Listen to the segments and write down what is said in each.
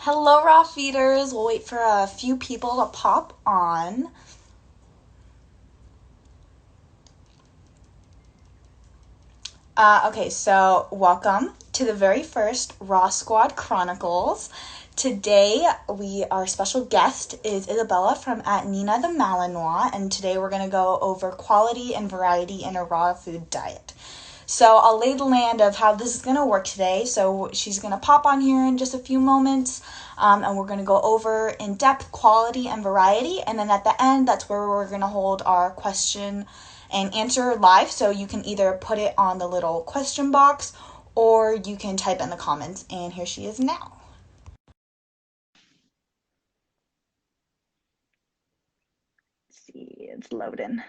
Hello, raw feeders. We'll wait for a few people to pop on. Okay, so welcome to the very first Raw Squad Chronicles. Today, our special guest is Isabela from @𝗫𝗓𝗪, and today we're going to go over quality and variety in a raw food diet. So I'll lay the land of how this is going to work today. So she's going to pop on here in just a few moments, and we're going to go over in-depth quality and variety. And then at the end, that's where we're going to hold our question and answer live. So you can either put it on the little question box or you can type in the comments. And here she is now. Let's see, it's loading.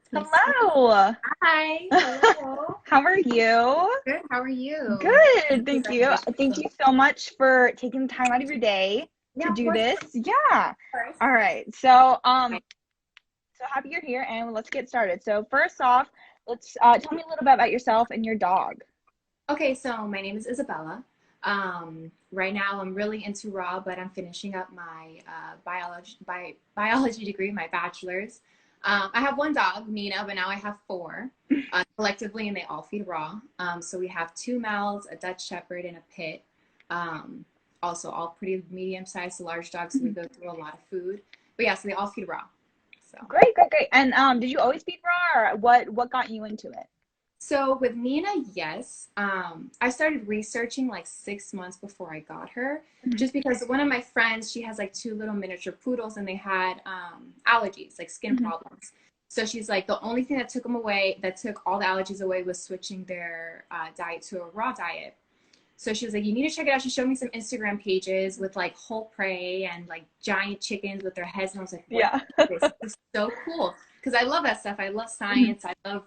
Nice. Hello. Hi. Hello. How are you? Good. How are you? Good, thank you. Thank you so much for taking the time out of your day Yeah, to of do course. this. Yeah. First. All right. So happy you're here, and let's get started. So first off, let's tell me a little bit about yourself and your dog. Okay, so my name is Isabela. Right now I'm really into raw, but I'm finishing up my biology degree, my bachelor's. I have one dog, Nina, but now I have four collectively, and they all feed raw. So we have two males, a Dutch Shepherd, and a Pit. Also, all pretty medium-sized to large dogs, so we go through a lot of food. But yeah, so they all feed raw. So. Great. And did you always feed raw, or what got you into it? So with Nina, yes. I started researching like 6 months before I got her, just because one of my friends, she has like two little miniature poodles and they had allergies, like skin problems. So she's like, the only thing that took all the allergies away was switching their diet to a raw diet. So she was like, you need to check it out. She showed me some Instagram pages with like whole prey and like giant chickens with their heads. And I was like, what Yeah. is this? This is so cool. Because I love that stuff. I love science. I love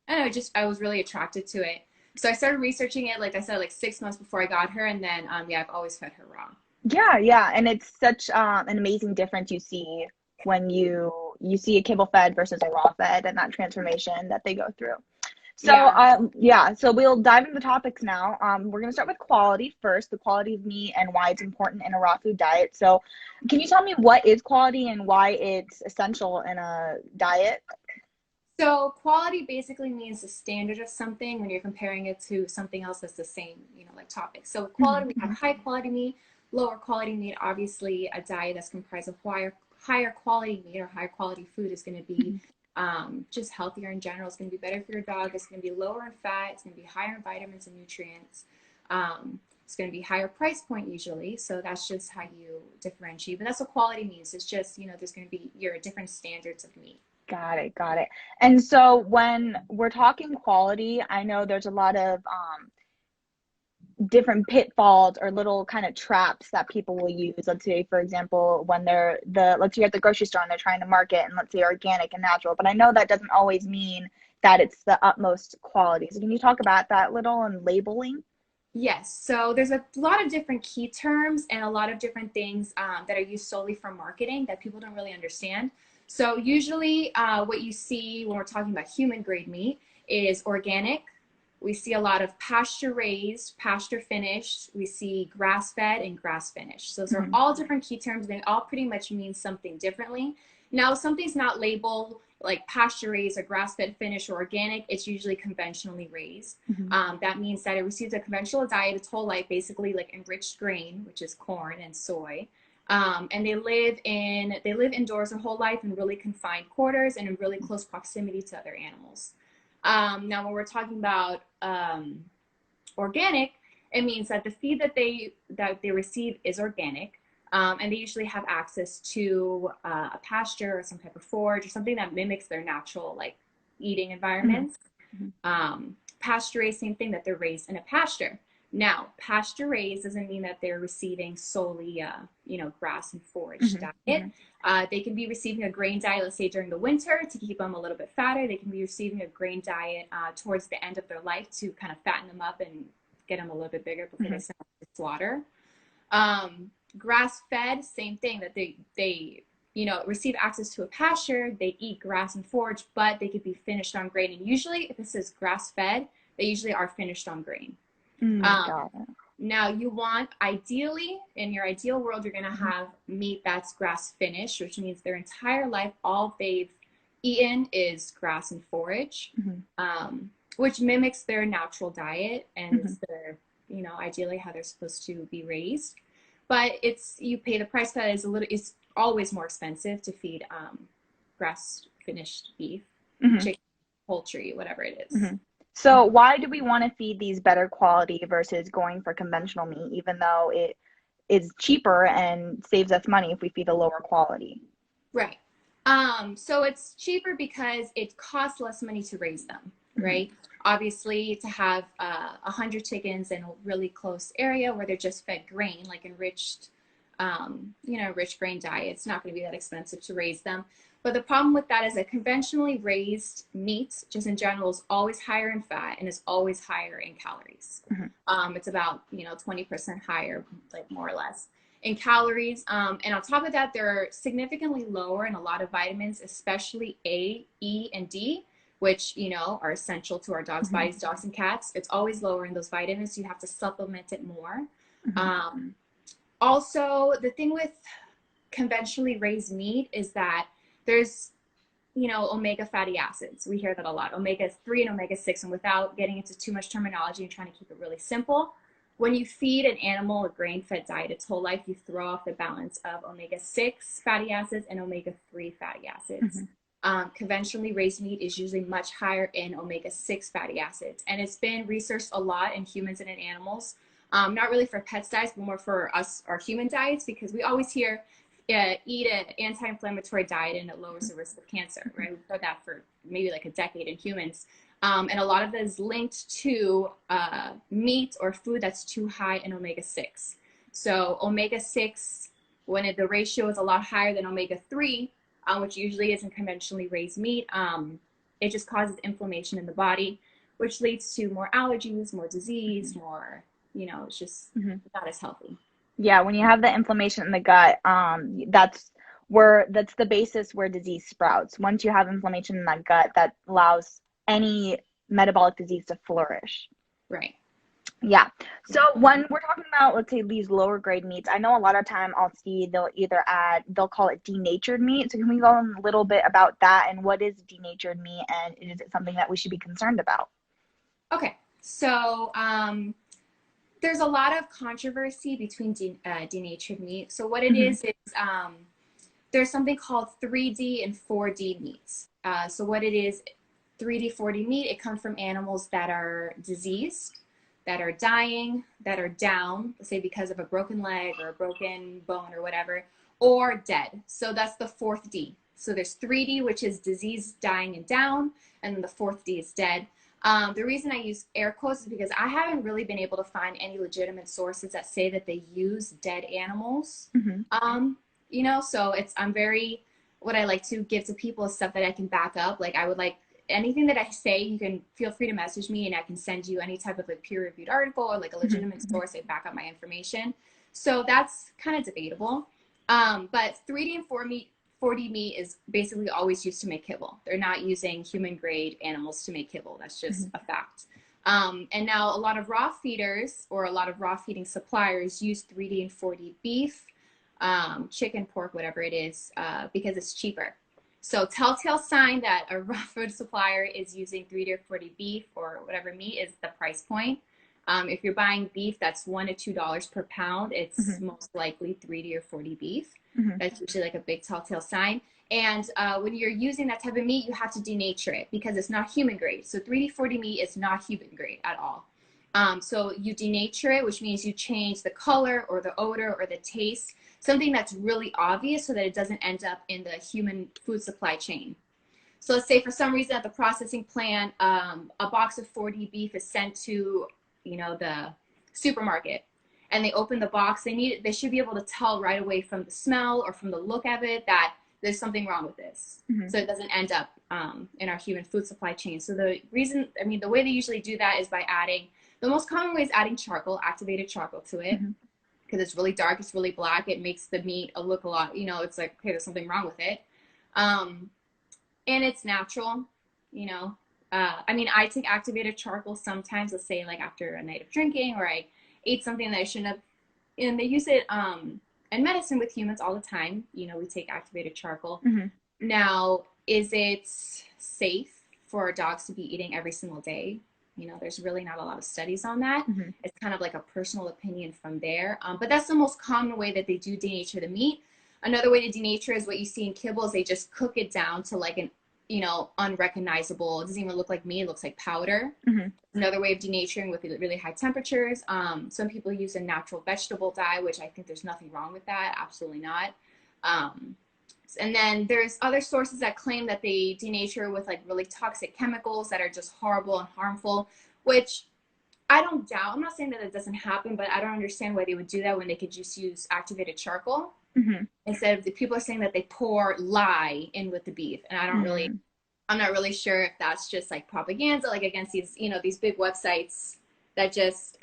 I don't know, I was really attracted to it. So I started researching it, like I said, like 6 months before I got her, and then yeah, I've always fed her raw. Yeah, and it's such an amazing difference you see when you see a kibble fed versus a raw fed and that transformation that they go through. So Yeah. so we'll dive into the topics now. We're gonna start with quality first, the quality of meat and why it's important in a raw food diet. So can you tell me what is quality and why it's essential in a diet? So quality basically means the standard of something when you're comparing it to something else that's the same, like topic. So with quality, we have high quality meat, lower quality meat. Obviously, a diet that's comprised of higher quality meat or higher quality food is going to be just healthier in general. It's going to be better for your dog. It's going to be lower in fat. It's going to be higher in vitamins and nutrients. It's going to be higher price point usually. So that's just how you differentiate. But that's what quality means. It's just, there's going to be your different standards of meat. Got it. And so when we're talking quality, I know there's a lot of different pitfalls or little kind of traps that people will use. Let's say, for example, when let's say you're at the grocery store and they're trying to market and let's say organic and natural, but I know that doesn't always mean that it's the utmost quality. So can you talk about that little and labeling? Yes, so there's a lot of different key terms and a lot of different things that are used solely for marketing that people don't really understand. So usually what you see when we're talking about human grade meat is organic. We see a lot of pasture raised, pasture finished. We see grass fed and grass finished. So those are all different key terms. They all pretty much mean something differently. Now, if something's not labeled like pasture raised or grass fed finished or organic, it's usually conventionally raised. That means that it receives a conventional diet its whole life, basically like enriched grain, which is corn and soy. And they live indoors their whole life in really confined quarters and in really close proximity to other animals. Now, when we're talking about organic, it means that the feed that they receive is organic, and they usually have access to a pasture or some type of forage or something that mimics their natural like eating environments. Pasture raised, same thing, that they're raised in a pasture. Now, pasture raised doesn't mean that they're receiving solely, grass and forage diet. They can be receiving a grain diet, let's say during the winter, to keep them a little bit fatter. They can be receiving a grain diet towards the end of their life to kind of fatten them up and get them a little bit bigger before they send them to slaughter. Grass fed, same thing, that they receive access to a pasture, they eat grass and forage, but they could be finished on grain. And usually, if it says grass fed, they usually are finished on grain. Got it. Now you want, ideally, in your ideal world, you're going to have meat that's grass finished, which means their entire life, all they've eaten is grass and forage, which mimics their natural diet and is their, you know, ideally how they're supposed to be raised. But it's, you pay the price for that. It's always more expensive to feed grass finished beef, chicken, poultry, whatever it is. So why do we want to feed these better quality versus going for conventional meat, even though it is cheaper and saves us money if we feed a lower quality? Right. So it's cheaper because it costs less money to raise them, right? Obviously, to have 100 chickens in a really close area where they're just fed grain, like enriched, you know, rich grain diet, it's not going to be that expensive to raise them. But the problem with that is that conventionally raised meat, just in general, is always higher in fat and is always higher in calories. It's about, you know, 20% higher, like more or less, in calories. And on top of that, they're significantly lower in a lot of vitamins, especially A, E, and D, which, you know, are essential to our dogs' bodies, dogs and cats. It's always lower in those vitamins. So you have to supplement it more. Also, the thing with conventionally raised meat is that there's, you know, omega fatty acids. We hear that a lot, omega-3 and omega-6. And without getting into too much terminology and trying to keep it really simple, when you feed an animal a grain-fed diet its whole life, you throw off the balance of omega-6 fatty acids and omega-3 fatty acids. Conventionally raised meat is usually much higher in omega-6 fatty acids. And it's been researched a lot in humans and in animals, not really for pets diets, but more for us, our human diets, because we always hear, eat an anti-inflammatory diet and it lowers the risk of cancer, right? We've heard that for maybe like a decade in humans. And a lot of that is linked to meat or food that's too high in omega-6. So omega-6, when the ratio is a lot higher than omega-3, which usually is in conventionally raised meat, it just causes inflammation in the body, which leads to more allergies, more disease, more, you know, it's just not as healthy. Yeah, when you have the inflammation in the gut, that's the basis where disease sprouts. Once you have inflammation in that gut, that allows any metabolic disease to flourish. Right. Yeah. So when we're talking about, let's say, these lower grade meats, I know a lot of time I'll see they'll call it denatured meat. So can we go on a little bit about that, and what is denatured meat, and is it something that we should be concerned about? Okay. So there's a lot of controversy between denatured meat. So what it is there's something called 3D and 4D meats. So what it is, 3D, 4D meat, it comes from animals that are diseased, that are dying, that are down, let's say because of a broken leg or a broken bone or whatever, or dead. So that's the 4th D. So there's 3D, which is diseased, dying, and down, and then the 4th D is dead. The reason I use air quotes is because I haven't really been able to find any legitimate sources that say that they use dead animals. You know, so what I like to give to people is stuff that I can back up. Like I would like anything that I say, you can feel free to message me and I can send you any type of like peer-reviewed article or like a legitimate source that back up my information. So that's kind of debatable. But 3D and 4D meat is basically always used to make kibble. They're not using human grade animals to make kibble. That's just a fact. And now a lot of raw feeders or a lot of raw feeding suppliers use 3D and 4D beef, chicken, pork, whatever it is, because it's cheaper. So telltale sign that a raw food supplier is using 3D or 4D beef or whatever meat is the price point. If you're buying beef that's $1 to $2 per pound, it's most likely 3D or 4D beef. That's usually like a big telltale sign. And when you're using that type of meat, you have to denature it because it's not human grade. So 3D, 4D meat is not human grade at all. So you denature it, which means you change the color or the odor or the taste, something that's really obvious so that it doesn't end up in the human food supply chain. So let's say for some reason at the processing plant, a box of 4D beef is sent to, you know, the supermarket, and they open the box. They should be able to tell right away from the smell or from the look of it that there's something wrong with this. So it doesn't end up in our human food supply chain. So the way they usually do that is by the most common way is adding charcoal, activated charcoal to it. Because it's really dark, it's really black, it makes the meat look a lot, you know, it's like, okay, there's something wrong with it. And it's natural, you know, I mean, I take activated charcoal sometimes, let's say like after a night of drinking, or I ate something that I shouldn't have, and they use it in medicine with humans all the time. You know, we take activated charcoal. Mm-hmm. Now, is it safe for dogs to be eating every single day? You know, there's really not a lot of studies on that. Mm-hmm. It's kind of like a personal opinion from there. But that's the most common way that they do denature the meat. Another way to denature is what you see in kibbles. They just cook it down to like an, you know, unrecognizable. It doesn't even look like meat. It looks like powder. Mm-hmm. Another way of denaturing with really high temperatures. Some people use a natural vegetable dye, which I think there's nothing wrong with that. Absolutely not. And then there's other sources that claim that they denature with like really toxic chemicals that are just horrible and harmful, which I don't doubt. I'm not saying that it doesn't happen, but I don't understand why they would do that when they could just use activated charcoal. Mm-hmm. Instead of, the people are saying that they pour lye in with the beef. And I don't really, I'm not really sure if that's just like propaganda, like against these, you know, these big websites that just,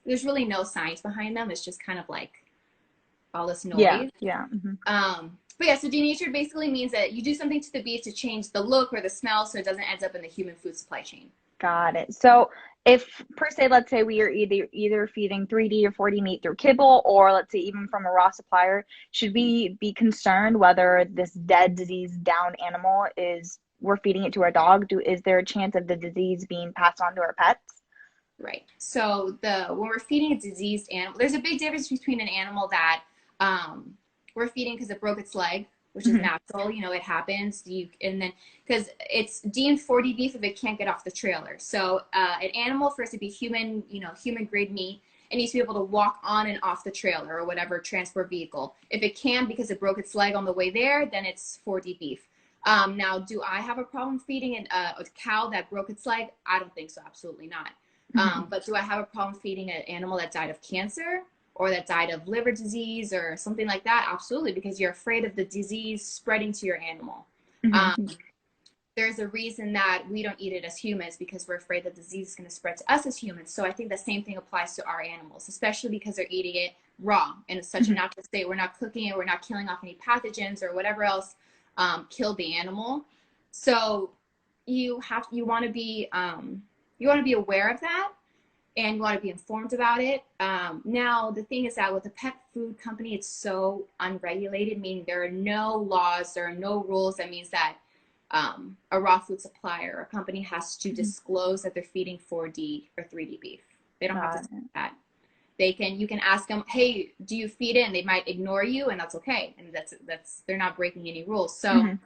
there's really no science behind them. It's just kind of like all this noise. Yeah. Mm-hmm. But yeah, so denatured basically means that you do something to the beef to change the look or the smell so it doesn't end up in the human food supply chain. Got it. So if, per se, let's say we are either feeding 3D or 4D meat through kibble, or let's say even from a raw supplier, should we be concerned whether this dead, diseased down animal we're feeding it to our dog? Is there a chance of the disease being passed on to our pets? Right. So when we're feeding a diseased animal, there's a big difference between an animal that we're feeding because it broke its leg, which is natural, you know, it happens. And then because it's deemed 4D beef if it can't get off the trailer. So an animal, for it to be human, you know, human grade meat, it needs to be able to walk on and off the trailer or whatever transport vehicle. If it can because it broke its leg on the way there, then it's 4D beef. Now, do I have a problem feeding a cow that broke its leg? I don't think so. Absolutely not. But do I have a problem feeding an animal that died of cancer or that died of liver disease or something like that? Absolutely, because you're afraid of the disease spreading to your animal. There's a reason that we don't eat it as humans, because we're afraid that the disease is going to spread to us as humans. So I think the same thing applies to our animals, especially because they're eating it raw and it's such a natural state. We're not cooking it. We're not killing off any pathogens or whatever else killed the animal. So you want to be aware of that. And you want to be informed about it. Now, the thing is that with a pet food company, it's so unregulated, meaning there are no laws, there are no rules. That means that a raw food supplier or a company has to disclose that they're feeding 4D or 3D beef. They don't have to do that. You can ask them, hey, do you feed it? And they might ignore you, and that's okay. And they're not breaking any rules. So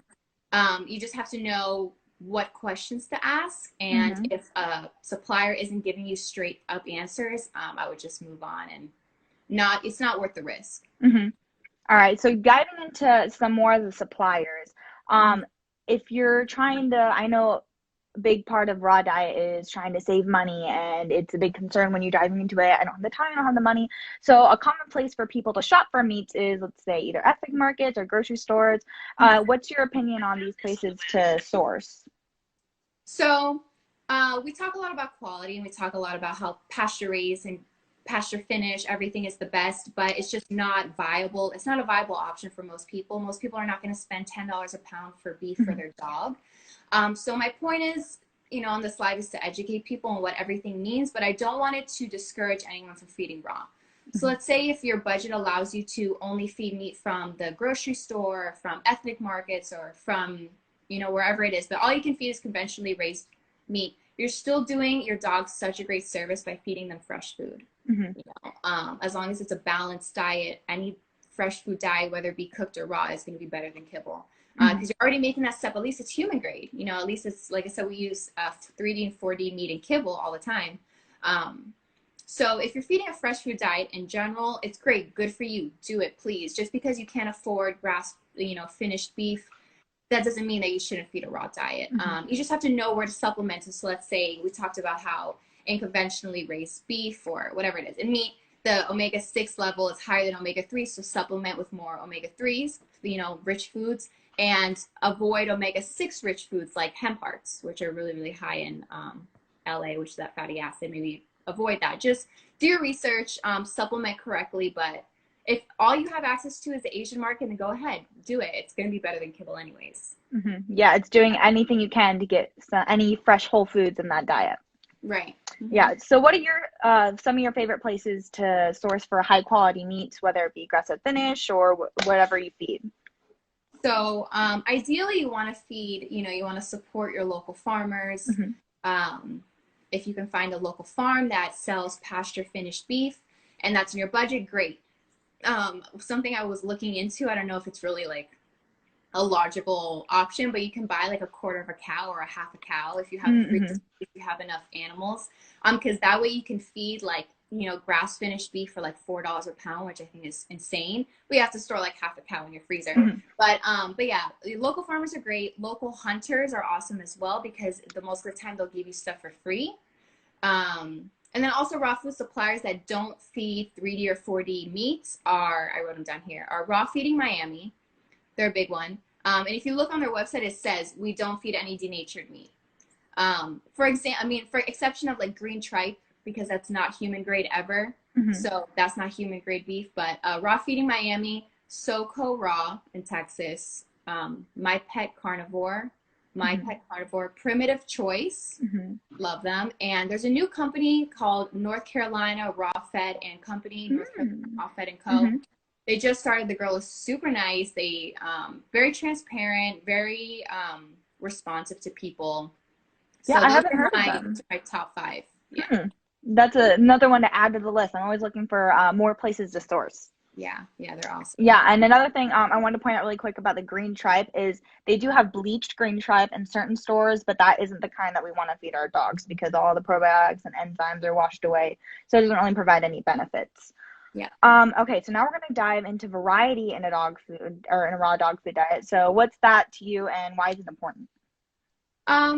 you just have to know what questions to ask, and if a supplier isn't giving you straight up answers, I would just move on, and it's not worth the risk. All right, so diving into some more of the suppliers, if you're trying to, I know a big part of raw diet is trying to save money, and it's a big concern when you're diving into it. I don't have the time, I don't have the money. So a common place for people to shop for meats is, let's say, either ethnic markets or grocery stores. What's your opinion on these places to source? So we talk a lot about quality, and we talk a lot about how pasture raised and pasture finished, everything is the best, but it's just not viable. It's not a viable option for most people. Most people are not going to spend $10 a pound for beef for their dog. So my point is, you know, on the slide is to educate people on what everything means, but I don't want it to discourage anyone from feeding raw. So let's say if your budget allows you to only feed meat from the grocery store, from ethnic markets, or from, you know, wherever it is, but all you can feed is conventionally raised meat, you're still doing your dog such a great service by feeding them fresh food. You know, as long as it's a balanced diet, any fresh food diet, whether it be cooked or raw, is going to be better than kibble, because you're already making that step. At least it's human grade, you know, at least it's, like I said, we use 3D and 4D meat and kibble all the time. So if you're feeding a fresh food diet in general, it's great, good for you, do it, please. Just because you can't afford finished beef, that doesn't mean that you shouldn't feed a raw diet. You just have to know where to supplement it. So let's say we talked about how in conventionally raised beef or whatever it is, in meat, the omega-6 level is higher than omega-3, so supplement with more omega-3s, you know, rich foods, and avoid omega-6 rich foods like hemp hearts, which are really, really high in LA, which is that fatty acid. Maybe avoid that. Just do your research, supplement correctly, but if all you have access to is the Asian market, then go ahead, do it. It's going to be better than kibble anyways. Yeah, it's doing anything you can to get any fresh whole foods in that diet. Right. Yeah. So what are your some of your favorite places to source for high quality meats, whether it be grass-fed finish or whatever you feed? So ideally you want to feed, you want to support your local farmers. If you can find a local farm that sells pasture finished beef and that's in your budget, great. Something I was looking into, I don't know if it's really like a logical option, but you can buy like a quarter of a cow or a half a cow if you have if you have enough animals, because that way you can feed like grass finished beef for like $4 a pound, which I think is insane. But you have to store like half a cow in your freezer. But yeah, local farmers are great. Local hunters are awesome as well, because the most of the time they'll give you stuff for free. And then also raw food suppliers that don't feed 3D or 4D meats are, I wrote them down here, are Raw Feeding Miami. They're a big one. And if you look on their website, it says we don't feed any denatured meat. For exception of like green tripe, because that's not human grade ever. So that's not human grade beef. But Raw Feeding Miami, SoCo Raw in Texas, My Pet Carnivore, Primitive Choice, love them. And there's a new company called North Carolina Raw Fed and Company, North Carolina Raw Fed and Co. They just started. The girl is super nice. They very transparent, very responsive to people. So I haven't heard of them. My top 5. Yeah. That's another one to add to the list. I'm always looking for more places to source. Yeah, they're awesome. Yeah, and another thing I want to point out really quick about the green tripe is they do have bleached green tripe in certain stores, but that isn't the kind that we want to feed our dogs, because all the probiotics and enzymes are washed away, so it doesn't really provide any benefits. Yeah. Okay, so now we're going to dive into variety in a dog food, or in a raw dog food diet. So what's that to you, and why is it important?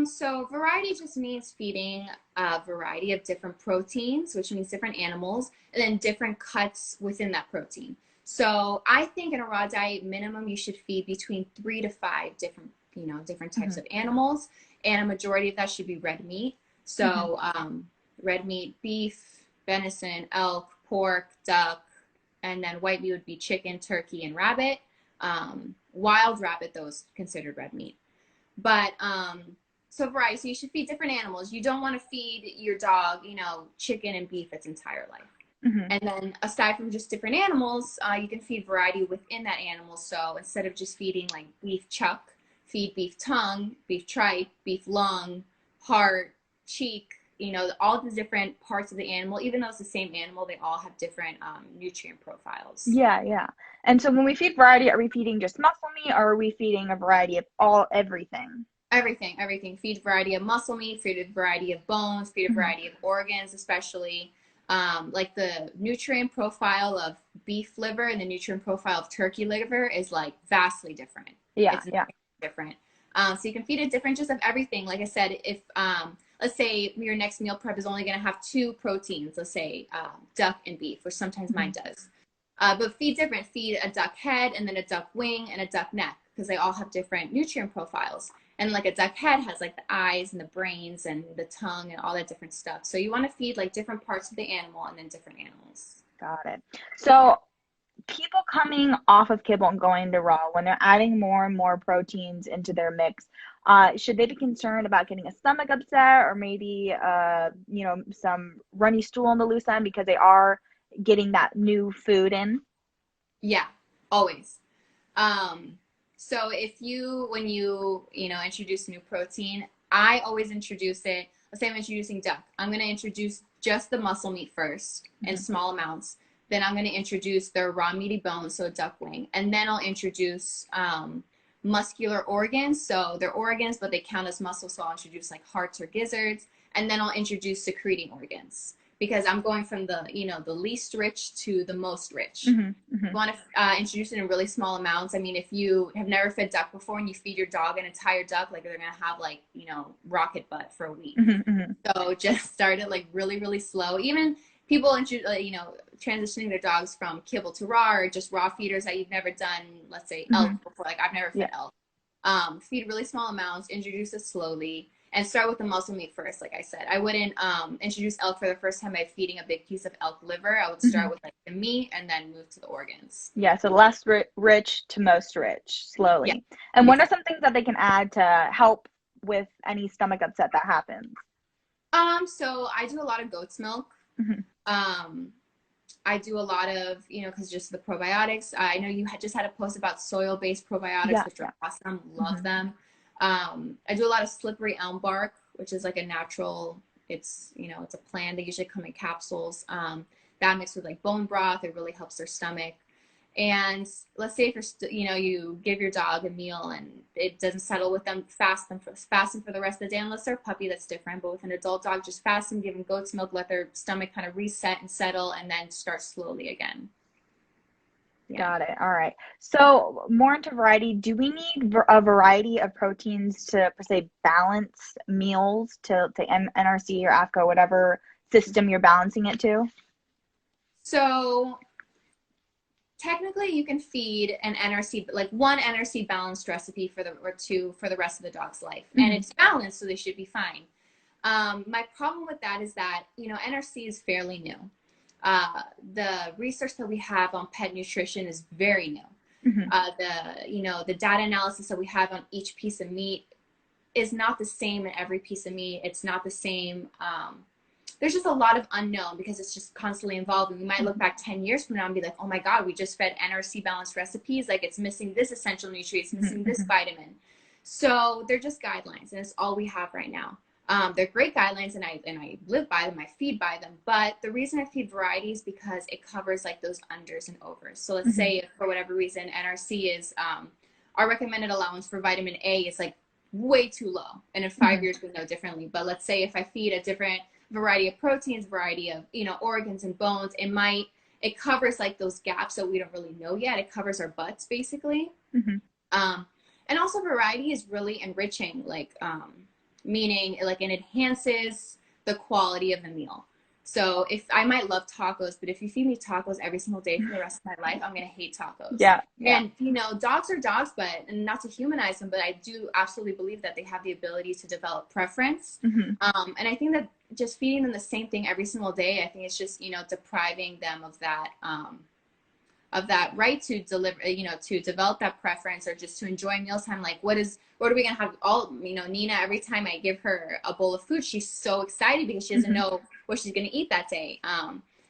So variety just means feeding a variety of different proteins, which means different animals, and then different cuts within that protein. So I think in a raw diet, minimum, you should feed between 3 to 5 different, different types of animals, and a majority of that should be red meat. So red meat, beef, venison, elk, pork, duck, and then white meat would be chicken, turkey, and rabbit. Wild rabbit, those considered red meat. But so variety, so you should feed different animals. You don't want to feed your dog, chicken and beef its entire life. And then aside from just different animals, you can feed variety within that animal. So instead of just feeding like beef chuck, feed beef tongue, beef tripe, beef lung, heart, cheek, all the different parts of the animal. Even though it's the same animal, they all have different nutrient profiles. Yeah. And so when we feed variety, are we feeding just muscle meat, or are we feeding a variety of everything? Everything. Feed a variety of muscle meat, feed a variety of bones, feed a variety of organs, especially like the nutrient profile of beef liver and the nutrient profile of turkey liver is like vastly different. It's different. So you can feed it different, just of everything. Like I said, if let's say your next meal prep is only going to have 2 proteins, let's say duck and beef, which sometimes mine does. But feed different. Feed a duck head and then a duck wing and a duck neck, because they all have different nutrient profiles. And like a duck head has like the eyes and the brains and the tongue and all that different stuff. So you want to feed like different parts of the animal and then different animals. Got it. So people coming off of kibble and going to raw, when they're adding more and more proteins into their mix, should they be concerned about getting a stomach upset, or maybe some runny stool on the loose end, because they are getting that new food in? Yeah, always. So when you introduce new protein, I always introduce it. Let's say I'm introducing duck. I'm going to introduce just the muscle meat first in small amounts. Then I'm going to introduce their raw meaty bones, so a duck wing. And then I'll introduce muscular organs. So they're organs, but they count as muscle. So I'll introduce like hearts or gizzards. And then I'll introduce secreting organs, because I'm going from the least rich to the most rich. You want to introduce it in really small amounts. I mean, if you have never fed duck before and you feed your dog an entire duck, like they're going to have like, rocket butt for a week. So just start it like really, really slow. Even people, transitioning their dogs from kibble to raw, or just raw feeders that you've never done, let's say elk before, like I've never fed elk. Feed really small amounts, introduce it slowly. and start with the muscle meat first. Like I said, I wouldn't introduce elk for the first time by feeding a big piece of elk liver. I would start with like the meat and then move to the organs. Yeah, so less rich to most rich, slowly. Yeah. And what are some things that they can add to help with any stomach upset that happens? So I do a lot of goat's milk. I do a lot of, because just the probiotics. I know you just had a post about soil-based probiotics, which are awesome. Love them. I do a lot of slippery elm bark, which is like a natural, it's a plant. They usually come in capsules. That mixed with like bone broth, it really helps their stomach. And let's say if you're, you give your dog a meal and it doesn't settle with them, fast them for the rest of the day. Unless they're a puppy, that's different. But with an adult dog, just fast them, give them goat's milk, let their stomach kind of reset and settle, and then start slowly again. Yeah. Got it. All right. So more into variety, do we need a variety of proteins to, per se, balance meals to NRC or AFCO, whatever system you're balancing it to? So technically you can feed an NRC, like one NRC balanced recipe or two for the rest of the dog's life. And it's balanced, so they should be fine. My problem with that is that, NRC is fairly new. The research that we have on pet nutrition is very new. The data analysis that we have on each piece of meat is not the same in every piece of meat. It's not the same. There's just a lot of unknown because it's just constantly evolving. We might look back 10 years from now and be like, oh my God, we just fed NRC balanced recipes. Like it's missing this essential nutrient, it's missing this vitamin. So they're just guidelines, and it's all we have right now. They're great guidelines, and I live by them, I feed by them. But the reason I feed variety is because it covers like those unders and overs. So let's say if for whatever reason NRC is our recommended allowance for vitamin A is like way too low, and in 5 years we know differently. But let's say if I feed a different variety of proteins, variety of organs and bones, it covers like those gaps that we don't really know yet. It covers our butts basically. And also variety is really enriching, like meaning like it enhances the quality of the meal. So if I might love tacos, but if you feed me tacos every single day for the rest of my life, I'm going to hate tacos. Yeah. And, dogs are dogs, and not to humanize them, but I do absolutely believe that they have the ability to develop preference. And I think that just feeding them the same thing every single day, I think it's just, depriving them of that right to deliver, to develop that preference or just to enjoy mealtime. Like what are we going to have Nina, every time I give her a bowl of food, she's so excited because she doesn't know what she's going to eat that day.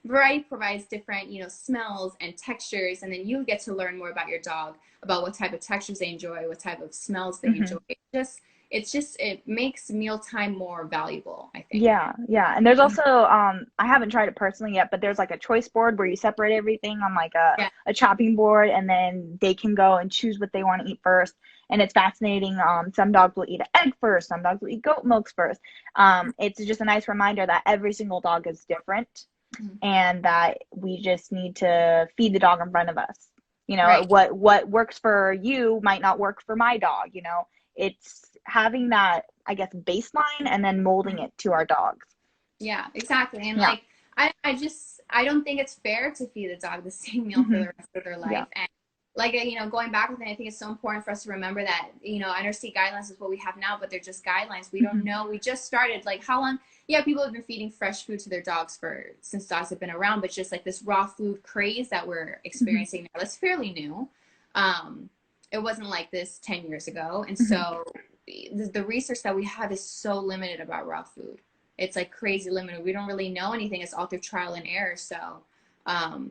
Variety provides different, smells and textures. And then you get to learn more about your dog, about what type of textures they enjoy, what type of smells they enjoy. It makes mealtime more valuable, I think. Yeah. And there's also, I haven't tried it personally yet, but there's like a choice board where you separate everything on like a chopping board, and then they can go and choose what they want to eat first. And it's fascinating. Some dogs will eat an egg first. Some dogs will eat goat milks first. It's just a nice reminder that every single dog is different, and that we just need to feed the dog in front of us. What works for you might not work for my dog. It's having that, I guess, baseline and then molding it to our dogs. Yeah, exactly. And like, I don't think it's fair to feed the dog the same meal for the rest of their life. And like, going back with it, I think it's so important for us to remember that, NRC guidelines is what we have now, but they're just guidelines. We don't know. We just started, like, how long? Yeah, people have been feeding fresh food to their dogs since dogs have been around, but just like this raw food craze that we're experiencing now, that's fairly new. It wasn't like this 10 years ago. And so the research that we have is so limited about raw food. It's like crazy limited. We don't really know anything. It's all through trial and error. So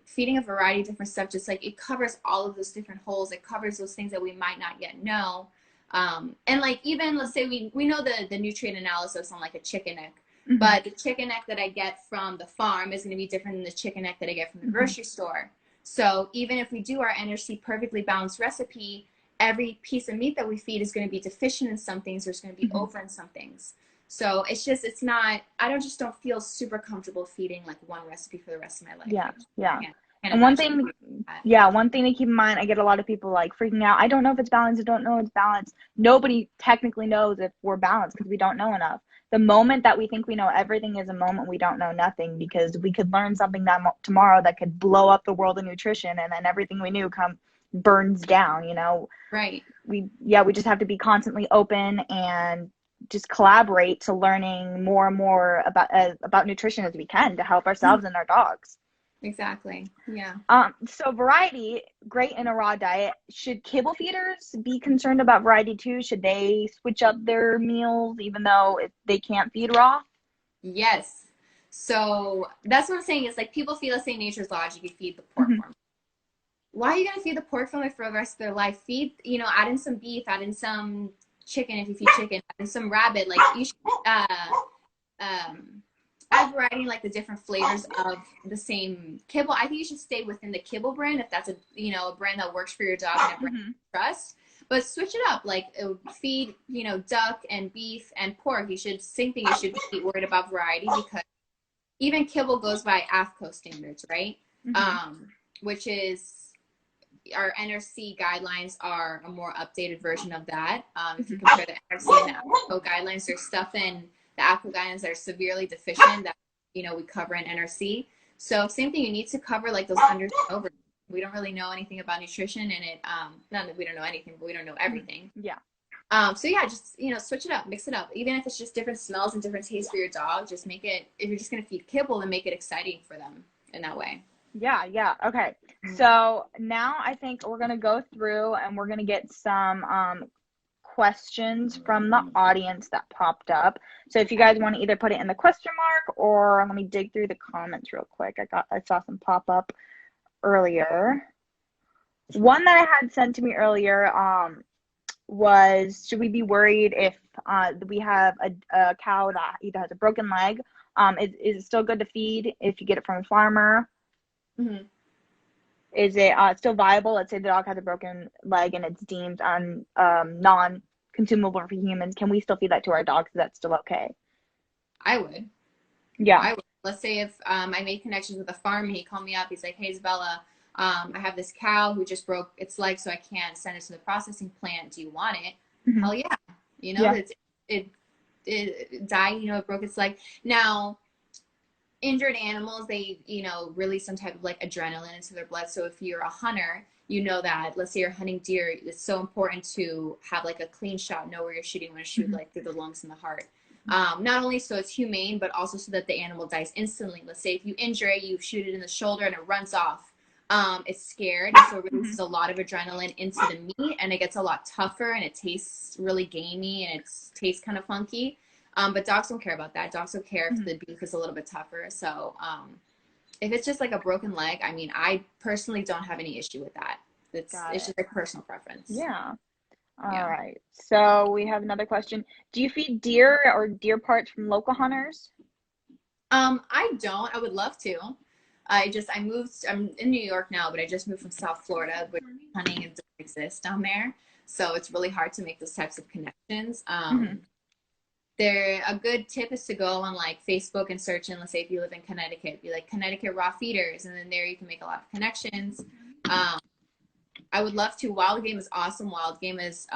feeding a variety of different stuff, just like it covers all of those different holes. It covers those things that we might not yet know. And like, even let's say we know the nutrient analysis on like a chicken neck, but the chicken neck that I get from the farm is going to be different than the chicken neck that I get from the grocery store. So even if we do our NRC perfectly balanced recipe, every piece of meat that we feed is going to be deficient in some things. There's going to be over in some things. So it's not, I don't feel super comfortable feeding like one recipe for the rest of my life. Yeah. And one thing to keep in mind, I get a lot of people like freaking out. I don't know if it's balanced. I don't know if it's balanced. Nobody technically knows if we're balanced because we don't know enough. The moment that we think we know everything is a moment we don't know nothing, because we could learn something tomorrow that could blow up the world of nutrition, and then everything we knew burns down, Right. We just have to be constantly open and just collaborate to learning more and more about nutrition as we can to help ourselves and our dogs. Exactly. Yeah. So variety, great in a raw diet. Should kibble feeders be concerned about variety too? Should they switch up their meals even though they can't feed raw? Yes. So that's what I'm saying is like people feel, let's say nature's logic, you feed the pork Mm-hmm. formula. Why are you going to feed the pork formula for the rest of their life? Feed, you know, add in some beef, add in some chicken if you feed chicken, add in some rabbit. Like you should add variety in like the different flavors of the same kibble. I think you should stay within the kibble brand if that's a, you know, a brand that works for your dog and a brand you trust. But switch it up, like feed, you know, duck and beef and pork. You should, same thing, you should be worried about variety because even kibble goes by AAFCO standards, right? Which is, our NRC guidelines are a more updated version of that. If you compare the NRC and the AAFCO guidelines, there's stuff in the AAFCO guidelines that are severely deficient that, you know, we cover in NRC. So same thing, you need to cover like those unders and overs. We don't really know anything about nutrition and it, not that we don't know anything, but we don't know everything. Yeah. So yeah, just, you know, switch it up, mix it up. Even if it's just different smells and different tastes for your dog, just make it, if you're just going to feed kibble, then make it exciting for them in that way. Yeah. Okay. So now I think we're going to go through and we're going to get some questions from the audience that popped up. So if you guys want to either put it in the question mark or let me dig through the comments real quick. I saw some pop up earlier. One that I had sent to me earlier was, should we be worried if we have a cow that either has a broken leg? Is it still good to feed if you get it from a farmer? Is it still viable? Let's say the dog has a broken leg and it's deemed non-consumable for humans. Can we still feed that to our dogs? Is that still okay? I would. Yeah. I would. Let's say if I made connections with a farm and he called me up, he's like, hey, Isabela, I have this cow who just broke its leg, so I can't send it to the processing plant. Do you want it? Hell yeah. You know, it died, you know, it broke its leg. Now, injured animals, they, you know, release some type of like adrenaline into their blood. So if you're a hunter, you know that, let's say you're hunting deer, it's so important to have like a clean shot, know where you're shooting, when to shoot like through the lungs and the heart. Not only so it's humane, but also so that the animal dies instantly. Let's say if you injure it, you shoot it in the shoulder and it runs off. It's scared, so it releases a lot of adrenaline into the meat and it gets a lot tougher and it tastes really gamey and it tastes kind of funky. But dogs don't care about that. Dogs don't care if the beef is a little bit tougher. So if it's just like a broken leg, I mean, I personally don't have any issue with that. It's just a personal preference. Yeah. All right. So we have another question. Do you feed deer or deer parts from local hunters? I don't. I would love to. I'm in New York now, but I just moved from South Florida, where hunting doesn't exist down there. So it's really hard to make those types of connections. A good tip is to go on like Facebook and search in, let's say if you live in Connecticut, be like Connecticut raw feeders, and then there you can make a lot of connections. I would love to. Wild game is awesome. Wild game is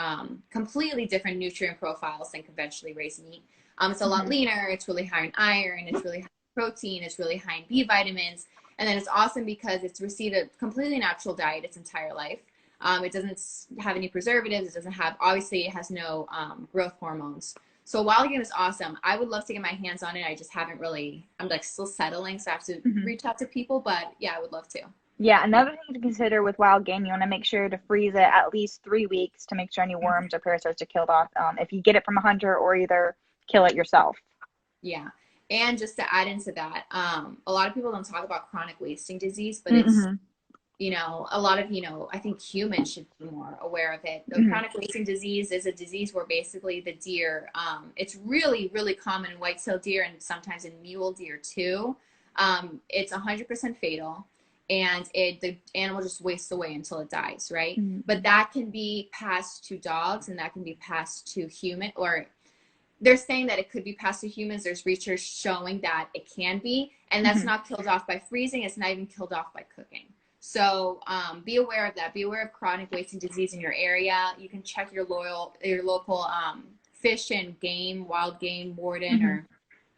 completely different nutrient profiles than conventionally raised meat. It's a lot leaner. It's really high in iron. It's really high in protein. It's really high in B vitamins. And then it's awesome because it's received a completely natural diet its entire life. It doesn't have any preservatives. It doesn't have, obviously it has no growth hormones. So wild game is awesome. I would love to get my hands on it. I just haven't really, I'm like still settling, so I have to reach out to people, but yeah, I would love to. Yeah, another thing to consider with wild game, you want to make sure to freeze it at least 3 weeks to make sure any worms or parasites are killed off if you get it from a hunter, or either kill it yourself. Yeah. And just to add into that, a lot of people don't talk about chronic wasting disease, but it's, you know, a lot of, you know, I think humans should be more aware of it. The chronic wasting disease is a disease where basically the deer, it's really, really common in white-tailed deer and sometimes in mule deer too. It's 100% fatal, and the animal just wastes away until it dies, right? But that can be passed to dogs and that can be passed to human, or they're saying that it could be passed to humans. There's research showing that it can be, and that's not killed off by freezing. It's not even killed off by cooking. So be aware of that. Be aware of chronic wasting disease in your area. You can check your local fish and game, wild game warden or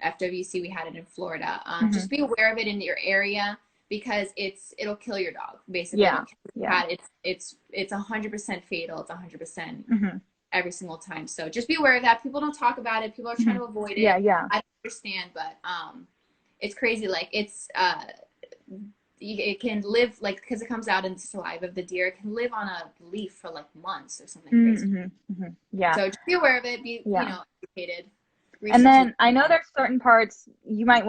FWC. We had it in Florida. Just be aware of it in your area, because it'll kill your dog basically. Yeah. It's 100% fatal. It's 100%. every single time. So just be aware of that. People don't talk about it. People are trying to avoid it. Yeah, yeah. I don't understand, but it's crazy. Like it can live, like, because it comes out in the saliva of the deer, it can live on a leaf for like months or something crazy. Yeah. So just be aware of it. Be, educated. And then I know there's certain parts you might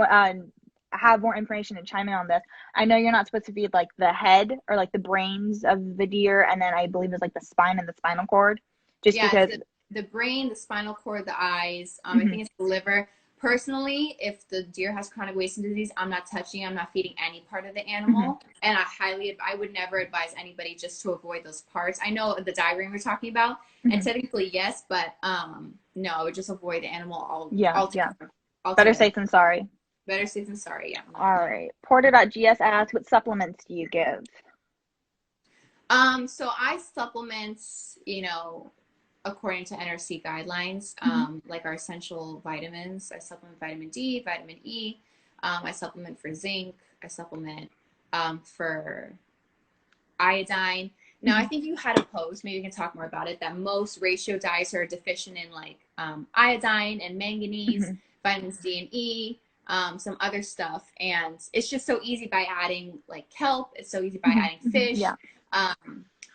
have more information and chime in on this. I know you're not supposed to feed like the head or like the brains of the deer, and then I believe there's like the spine and the spinal cord, just because the brain, the spinal cord, the eyes. I think it's the liver. Personally, if the deer has chronic wasting disease, I'm not feeding any part of the animal. And I would never advise anybody just to avoid those parts. I know the diagram you're talking about, and technically yes, but no, I would just avoid the animal altogether. Better safe than sorry. Better safe than sorry, yeah. All right. Porter.gs asks, what supplements do you give? So I supplement, according to NRC guidelines, like our essential vitamins. I supplement vitamin D, vitamin E. I supplement for zinc. I supplement for iodine. Now, I think you had a post, maybe we can talk more about it, that most ratio diets are deficient in like iodine and manganese, vitamins D and E, some other stuff. And it's just so easy by adding like kelp. It's so easy by adding fish.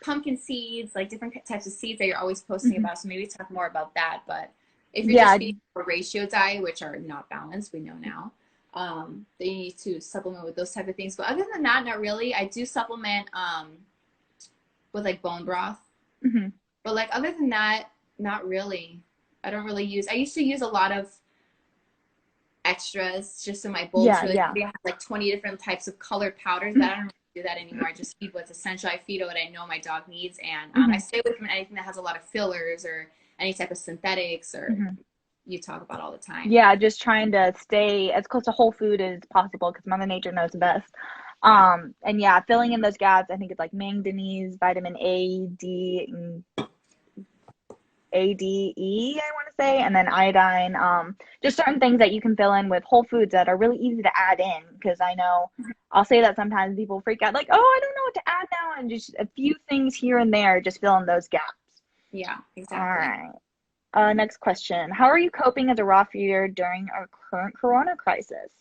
Pumpkin seeds, like different types of seeds that you're always posting about. So maybe talk more about that. But if you're just eating a ratio diet, which are not balanced, we know now, then you need to supplement with those type of things. But other than that, not really. I do supplement with like bone broth. But like other than that, not really. I don't really use. I used to use a lot of extras just in my bowls. I have like 20 different types of colored powders, but I don't do that anymore. I just feed what's essential. I feed what I know my dog needs, and I stay away from anything that has a lot of fillers or any type of synthetics or you talk about all the time. Yeah, just trying to stay as close to whole food as possible because Mother Nature knows best. And filling in those gaps, I think it's like manganese, vitamin A, D, and A, D, E, I want to say, and then iodine. Just certain things that you can fill in with whole foods that are really easy to add in, because I know I'll say that sometimes people freak out like, oh, I don't know what to add now, and just a few things here and there just fill in those gaps. Yeah, exactly. All right. Next question. How are you coping as a raw feeder during our current corona crisis?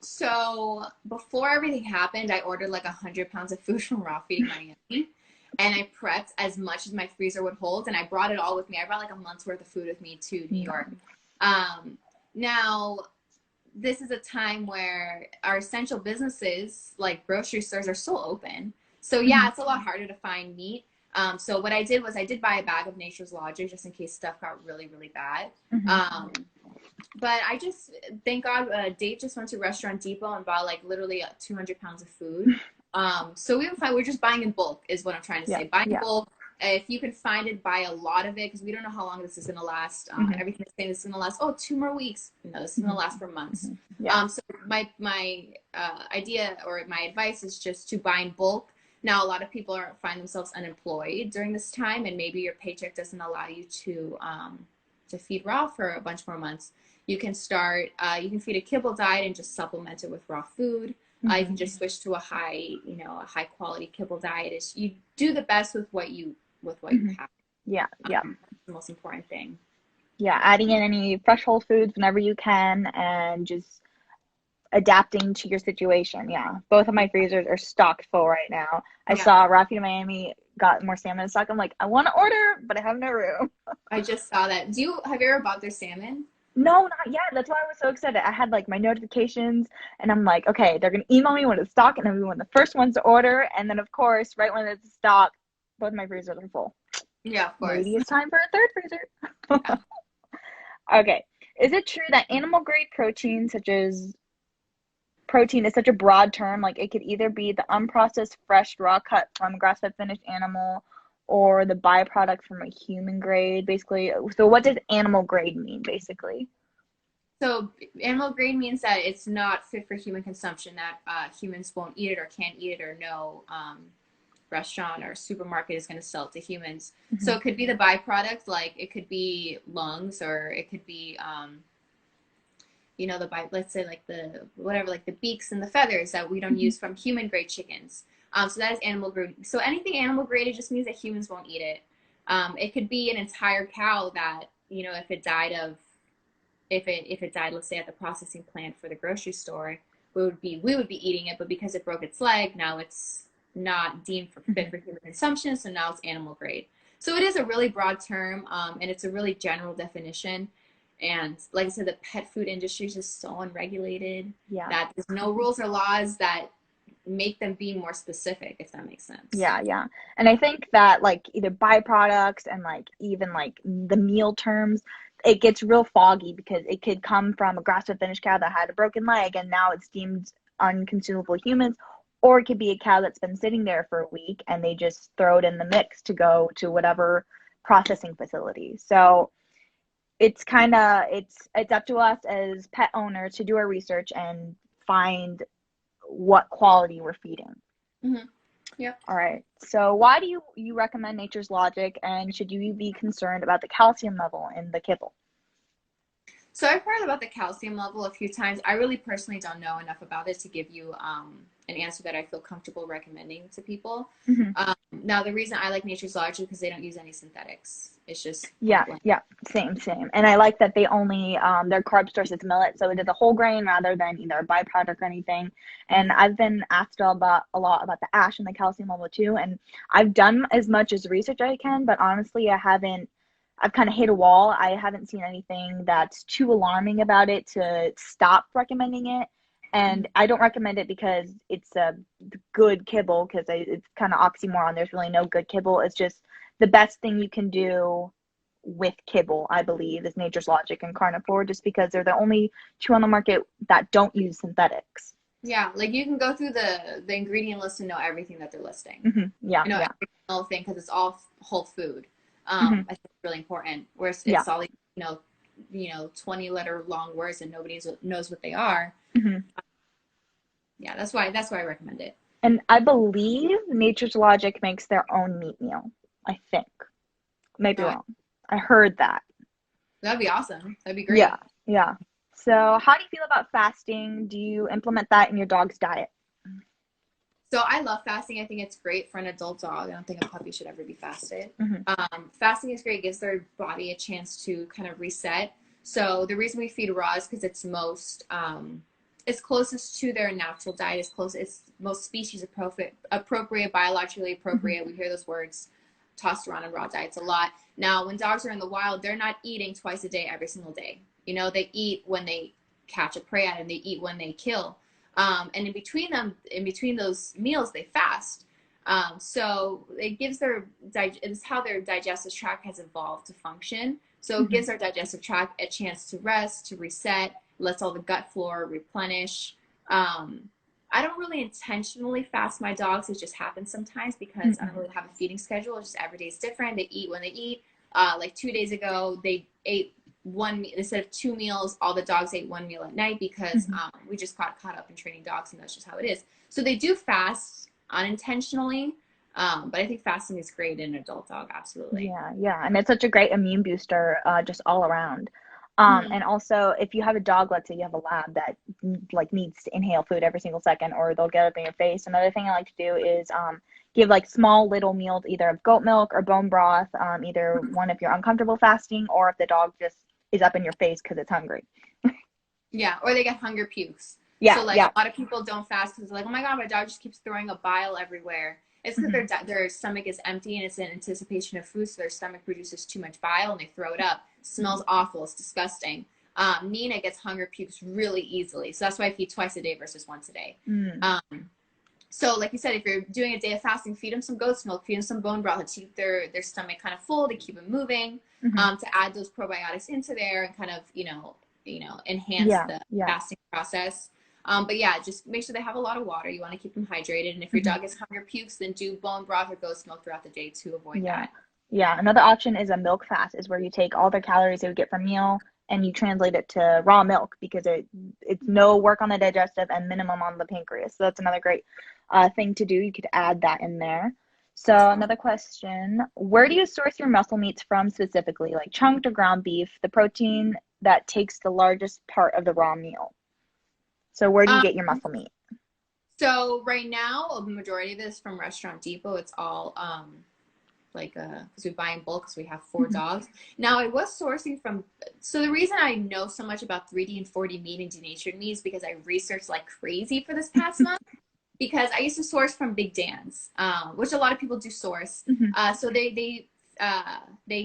So before everything happened, I ordered like 100 pounds of food from Raw Feeding Miami. And I prepped as much as my freezer would hold, and I brought it all with me. I brought like a month's worth of food with me to New York. Now, this is a time where our essential businesses, like grocery stores, are still open. So yeah, it's a lot harder to find meat. So what I did was I did buy a bag of Nature's Logic just in case stuff got really, really bad. But I just, thank God, Dave just went to Restaurant Depot and bought like literally 200 pounds of food. So we're just buying in bulk is what I'm trying to say. Buy in bulk. If you can find it, buy a lot of it, because we don't know how long this is going to last. Everything's saying this is going to last, 2 more weeks. No, this is going to last for months. So my idea or my advice is just to buy in bulk. Now, a lot of people find themselves unemployed during this time, and maybe your paycheck doesn't allow you to feed raw for a bunch more months. You can start, you can feed a kibble diet and just supplement it with raw food. You can just switch to a high quality kibble diet. You do the best with what you have. That's the most important thing. Yeah, adding in any fresh whole foods whenever you can, and just adapting to your situation. Yeah, both of my freezers are stocked full right now. I saw Raw Feeding Miami got more salmon in stock. I'm like, I want to order, but I have no room. I just saw that. Have you ever bought their salmon? No, not yet. That's why I was so excited. I had like my notifications, and I'm like, okay, they're gonna email me when it's stock, and I'm one of the first ones to order. And then of course, right when it's stock, both my freezers are full. Yeah, of course. Maybe it's time for a third freezer. Okay, is it true that animal grade protein, such as protein, is such a broad term? Like it could either be the unprocessed, fresh, raw cut from grass-fed finished animal, or the byproduct from a human grade, basically. So what does animal grade mean, basically? So animal grade means that it's not fit for human consumption, that humans won't eat it or can't eat it, or no restaurant or supermarket is going to sell it to humans. So it could be the byproduct, like it could be lungs, or it could be let's say like the beaks and the feathers that we don't use from human grade chickens. So that is animal grade. So anything animal grade, it just means that humans won't eat it. It could be an entire cow that, if it died of, if it died, let's say at the processing plant for the grocery store, we would be eating it, but because it broke its leg, now it's not deemed fit for human consumption, so now it's animal grade. So it is a really broad term, and it's a really general definition. And like I said, the pet food industry is just so unregulated that there's no rules or laws that make them be more specific, if that makes sense. Yeah. And I think that like either byproducts and like even like the meal terms, it gets real foggy because it could come from a grass-fed finished cow that had a broken leg and now it's deemed unconsumable humans, or it could be a cow that's been sitting there for a week and they just throw it in the mix to go to whatever processing facility. So it's kind of it's up to us as pet owners to do our research and find what quality we're feeding. Yep. All right. So why do you recommend Nature's Logic, and should you be concerned about the calcium level in the kibble? So I've heard about the calcium level a few times. I really personally don't know enough about it to give you an answer that I feel comfortable recommending to people. Now, the reason I like Nature's Logic is because they don't use any synthetics. It's just same. And I like that they only their carb source is millet, so it is a whole grain rather than either a byproduct or anything. And I've been asked a lot about the ash and the calcium level too, and I've done as much as research I can, but honestly I've kind of hit a wall. I haven't seen anything that's too alarming about it to stop recommending it. And I don't recommend it because it's a good kibble, because it's kind of oxymoron. There's really no good kibble. It's just the best thing you can do with kibble, I believe, is Nature's Logic and Carnivore, just because they're the only two on the market that don't use synthetics. Yeah, like you can go through the ingredient list and know everything that they're listing. Every single thing, because it's all whole food. I think it's really important. Whereas it's all 20-letter long words and nobody knows what they are. Yeah, that's why I recommend it. And I believe Nature's Logic makes their own meat meal. I think. Maybe wrong. I heard that. That'd be awesome. That'd be great. Yeah. So how do you feel about fasting? Do you implement that in your dog's diet? So I love fasting. I think it's great for an adult dog. I don't think a puppy should ever be fasted. Fasting is great. It gives their body a chance to kind of reset. So the reason we feed raw is because it's it's closest to their natural diet. It's most species appropriate, biologically appropriate. We hear those words tossed around in raw diets a lot. Now, when dogs are in the wild, they're not eating twice a day every single day. They eat when they catch a prey and they eat when they kill. And in between those meals, they fast. So it gives it's how their digestive tract has evolved to function. So it gives our digestive tract a chance to rest, to reset, lets all the gut flora replenish. I don't really intentionally fast my dogs. It just happens sometimes because I don't really have a feeding schedule. It's just every day is different. They eat when they eat. Like 2 days ago, they ate one instead of 2 meals. All the dogs ate 1 meal at night because we just got caught up in training dogs, and that's just how it is. So they do fast unintentionally, but I think fasting is great in an adult dog. Absolutely. Yeah, and it's such a great immune booster, just all around. And also, if you have a dog, let's say you have a lab that like needs to inhale food every single second, or they'll get up in your face. Another thing I like to do is give like small little meals, either of goat milk or bone broth, either one if you're uncomfortable fasting, or if the dog just is up in your face because it's hungry. Yeah, or they get hunger pukes. Yeah, so a lot of people don't fast because they're like, oh my god, my dog just keeps throwing a bile everywhere. It's because their stomach is empty and it's in anticipation of food, so their stomach produces too much bile and they throw it up. It smells awful. It's disgusting. Nina gets hunger pukes really easily, so that's why I feed twice a day versus once a day. So like you said, if you're doing a day of fasting, feed them some goat's milk, feed them some bone broth to keep their stomach kind of full, to keep them moving, to add those probiotics into there and kind of enhance the fasting process. But yeah, just make sure they have a lot of water. You want to keep them hydrated. And if your dog has hunger pukes, then do bone broth or goat's milk throughout the day to avoid that. Yeah, another option is a milk fast, is where you take all the calories they would get from meal and you translate it to raw milk, because it's no work on the digestive and minimum on the pancreas. So that's another great thing to do. You could add that in there. So another question, where do you source your muscle meats from specifically, like chunked or ground beef, the protein that takes the largest part of the raw meal? So where do you get your muscle meat? So right now, the majority of this from Restaurant Depot. It's all like because we buy in bulk because we have 4 dogs. Now I was sourcing from, so the reason I know so much about 3D and 4D meat and denatured meat is because I researched like crazy for this past month. Because I used to source from Big Dan's, which a lot of people do source. So they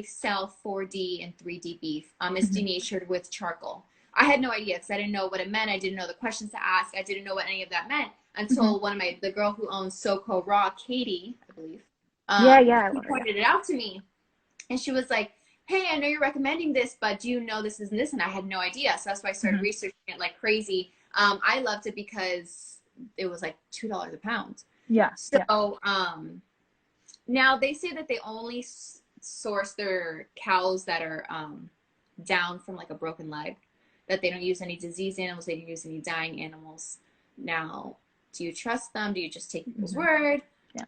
sell 4D and 3D beef. It's denatured with charcoal. I had no idea because I didn't know what it meant. I didn't know the questions to ask. I didn't know what any of that meant until the girl who owns SoCo Raw, Katie, I believe, she pointed it out to me. And she was like, hey, I know you're recommending this, but do you know this is and this? And I had no idea. So that's why I started researching it like crazy. I loved it because it was like $2 a pound. Yeah. So now they say that they only source their cows that are down from like a broken leg, that they don't use any diseased animals, they don't use any dying animals. Now, do you trust them? Do you just take people's word? Yeah.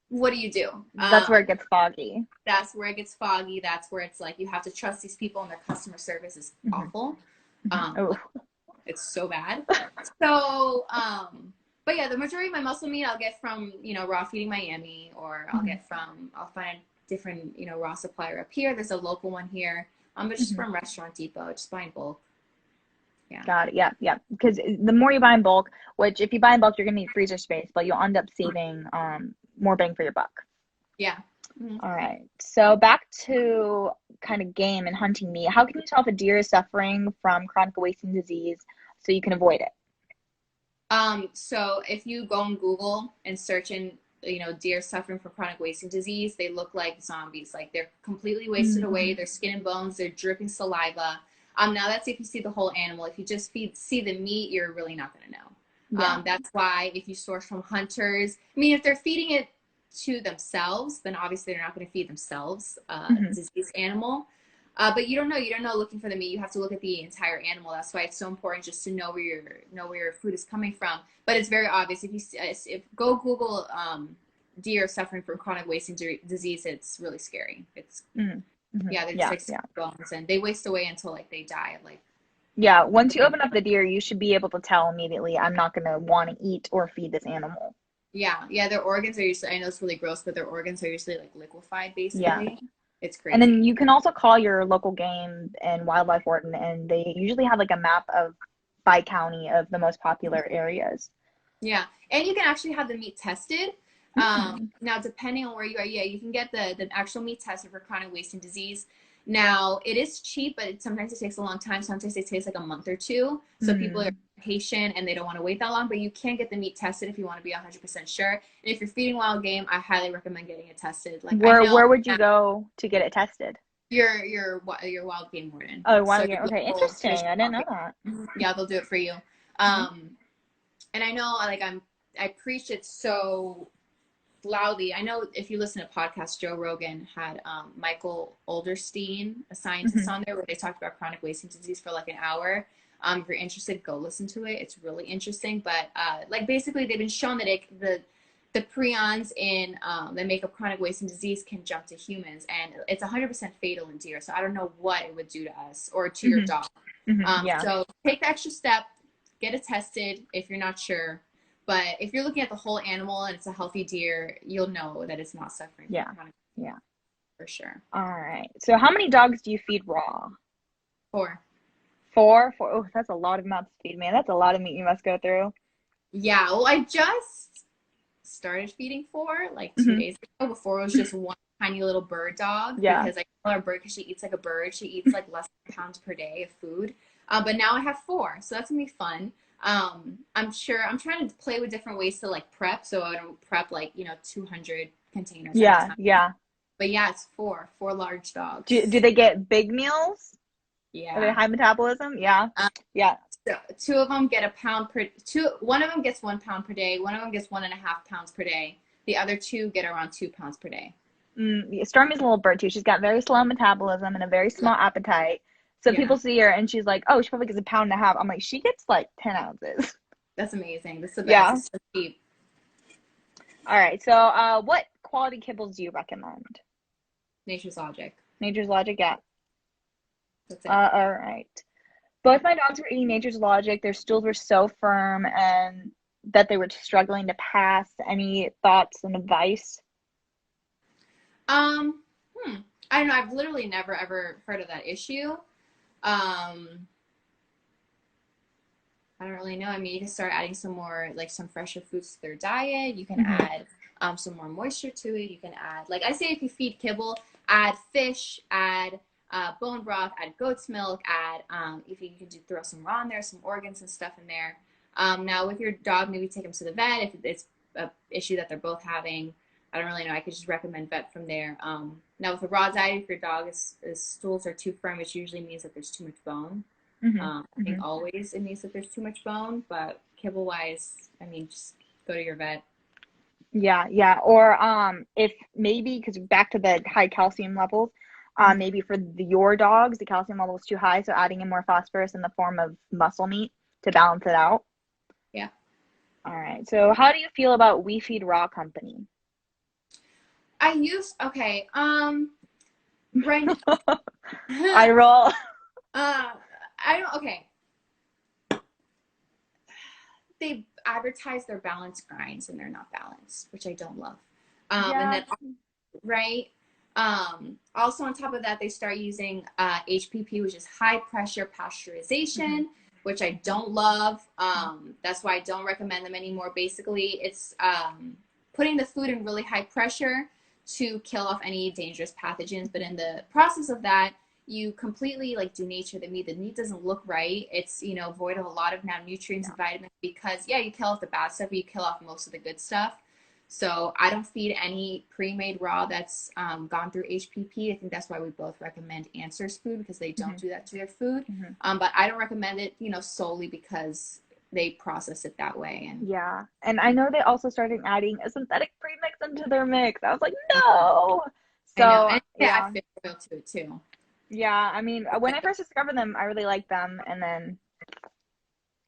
What do you do? That's where it gets foggy. That's where it gets foggy. That's where it's like you have to trust these people and their customer service is awful. It's so bad. So, but yeah, the majority of my muscle meat I'll get from, Raw Feeding Miami, or I'll find a different, raw supplier up here. There's a local one here. But just from Restaurant Depot, just buy in bulk. Yeah. Got it. Yeah. Because the more you buy in bulk, which if you buy in bulk, you're going to need freezer space, but you'll end up saving more bang for your buck. Yeah. All right. So back to kind of game and hunting meat. How can you tell if a deer is suffering from chronic wasting disease so you can avoid it? So if you go on Google and search in, deer suffering from chronic wasting disease, they look like zombies. Like they're completely wasted away. Their skin and bones, they're dripping saliva. Now that's if you see the whole animal. If you just see the meat, you're really not going to know. Yeah. That's why if you source from hunters, if they're feeding it to themselves, then obviously they're not going to feed themselves a diseased animal. But you don't know looking for the meat. You have to look at the entire animal. That's why it's so important just to know where your food is coming from. But it's very obvious if go Google deer suffering from chronic wasting disease. It's really scary. It's they're just bones and they waste away until like they die of like. Yeah, once you open up the deer, you should be able to tell immediately, I'm not going to want to eat or feed this animal. Yeah, their organs are usually, I know it's really gross, but their organs are usually like liquefied basically. Yeah. It's crazy. And then you can also call your local game and wildlife warden, and they usually have like a map by county of the most popular areas. Yeah, and you can actually have the meat tested. Now, depending on where you are, you can get the actual meat tested for chronic wasting disease. Now, it is cheap, but sometimes it takes a long time. Sometimes it takes like a month or two. So people are patient and they don't want to wait that long, but you can get the meat tested if you want to be 100% sure. And if you're feeding wild game, I highly recommend getting it tested. Like where would you go to get it tested? Your wild game warden. Oh, wild game. Okay, interesting. I didn't know that. Yeah, they'll do it for you. And I know I preach it so loudly. I know if you listen to podcasts, Joe Rogan had Michael Olderstein, a scientist, on there where they talked about chronic wasting disease for like an hour. If you're interested, go listen to it. It's really interesting. But basically they've been shown that the prions in that make up chronic wasting disease can jump to humans, and it's 100% fatal in deer. So I don't know what it would do to us or to your dog. So take the extra step, get it tested if you're not sure. But if you're looking at the whole animal and it's a healthy deer, you'll know that it's not suffering from chronic disease. For sure. All right. So how many dogs do you feed raw? 4. 4? Oh, that's a lot of mouths to feed, man. That's a lot of meat you must go through. Yeah. Well, I just started feeding 4 like 2 days ago. Before it was just one tiny little bird dog. Yeah. Because I call her bird because she eats like a bird. She eats like less than pounds per day of food. But now I have 4, so that's gonna be fun. I'm trying to play with different ways to like prep. So I don't prep like 200 containers. Yeah. But it's 4 large dogs. Do they get big meals? Yeah. Are they high metabolism? Yeah. So 2 of them get one of them gets 1 pound per day. One of them gets 1.5 pounds per day. The other 2 get around 2 pounds per day. Stormy's a little bird too. She's got very slow metabolism and a very small appetite. So people see her and she's like, oh, she probably gets 1.5 pounds. I'm like, she gets like 10 ounces. That's amazing. That's the best. Yeah. It's so cheap. All right. So what quality kibbles do you recommend? Nature's Logic. Nature's Logic, yeah. That's it. All right. Both my dogs were eating Nature's Logic. Their stools were so firm and that they were struggling to pass. Any thoughts and advice? Um, I don't know. I've literally never ever heard of that issue. I don't really know. I mean, you can start adding some more, like some fresher foods to their diet. You can add some more moisture to it. You can add, like I say, if you feed kibble, add fish, add bone broth, add goat's milk, add, if you can throw some raw in there, some organs and stuff in there. Now with your dog, maybe take them to the vet if it's an issue that they're both having. I don't really know. I could just recommend vet from there. Now with a raw diet, if your dog's stools are too firm, it usually means that there's too much bone. I think always it means that there's too much bone, but kibble wise, I mean, just go to your vet. Yeah. Or if maybe, because back to the high calcium levels, maybe for your dogs, the calcium level is too high, so adding in more phosphorus in the form of muscle meat to balance it out. Yeah. All right. So how do you feel about We Feed Raw Company? Okay. Right now, I roll. Okay. They advertise their balanced grinds and they're not balanced, which I don't love. And then, right. Also on top of that, they start using HPP, which is high pressure pasteurization, which I don't love. That's why I don't recommend them anymore. Basically, it's putting the food in really high pressure to kill off any dangerous pathogens. But in the process of that, you completely like denature the meat. The meat doesn't look right. It's, you know, void of a lot of now nutrients and vitamins because, yeah, you kill off the bad stuff, but you kill off most of the good stuff. So I don't feed any pre-made raw that's gone through HPP. I think that's why we both recommend Answer's food because they don't do that to their food. But I don't recommend it, you know, solely because they process it that way. And yeah, and I know they also started adding a synthetic premix into their mix. I was like, no. So I know. And yeah, add fish oil to it too. Yeah, I mean, when I first discovered them, I really liked them, and then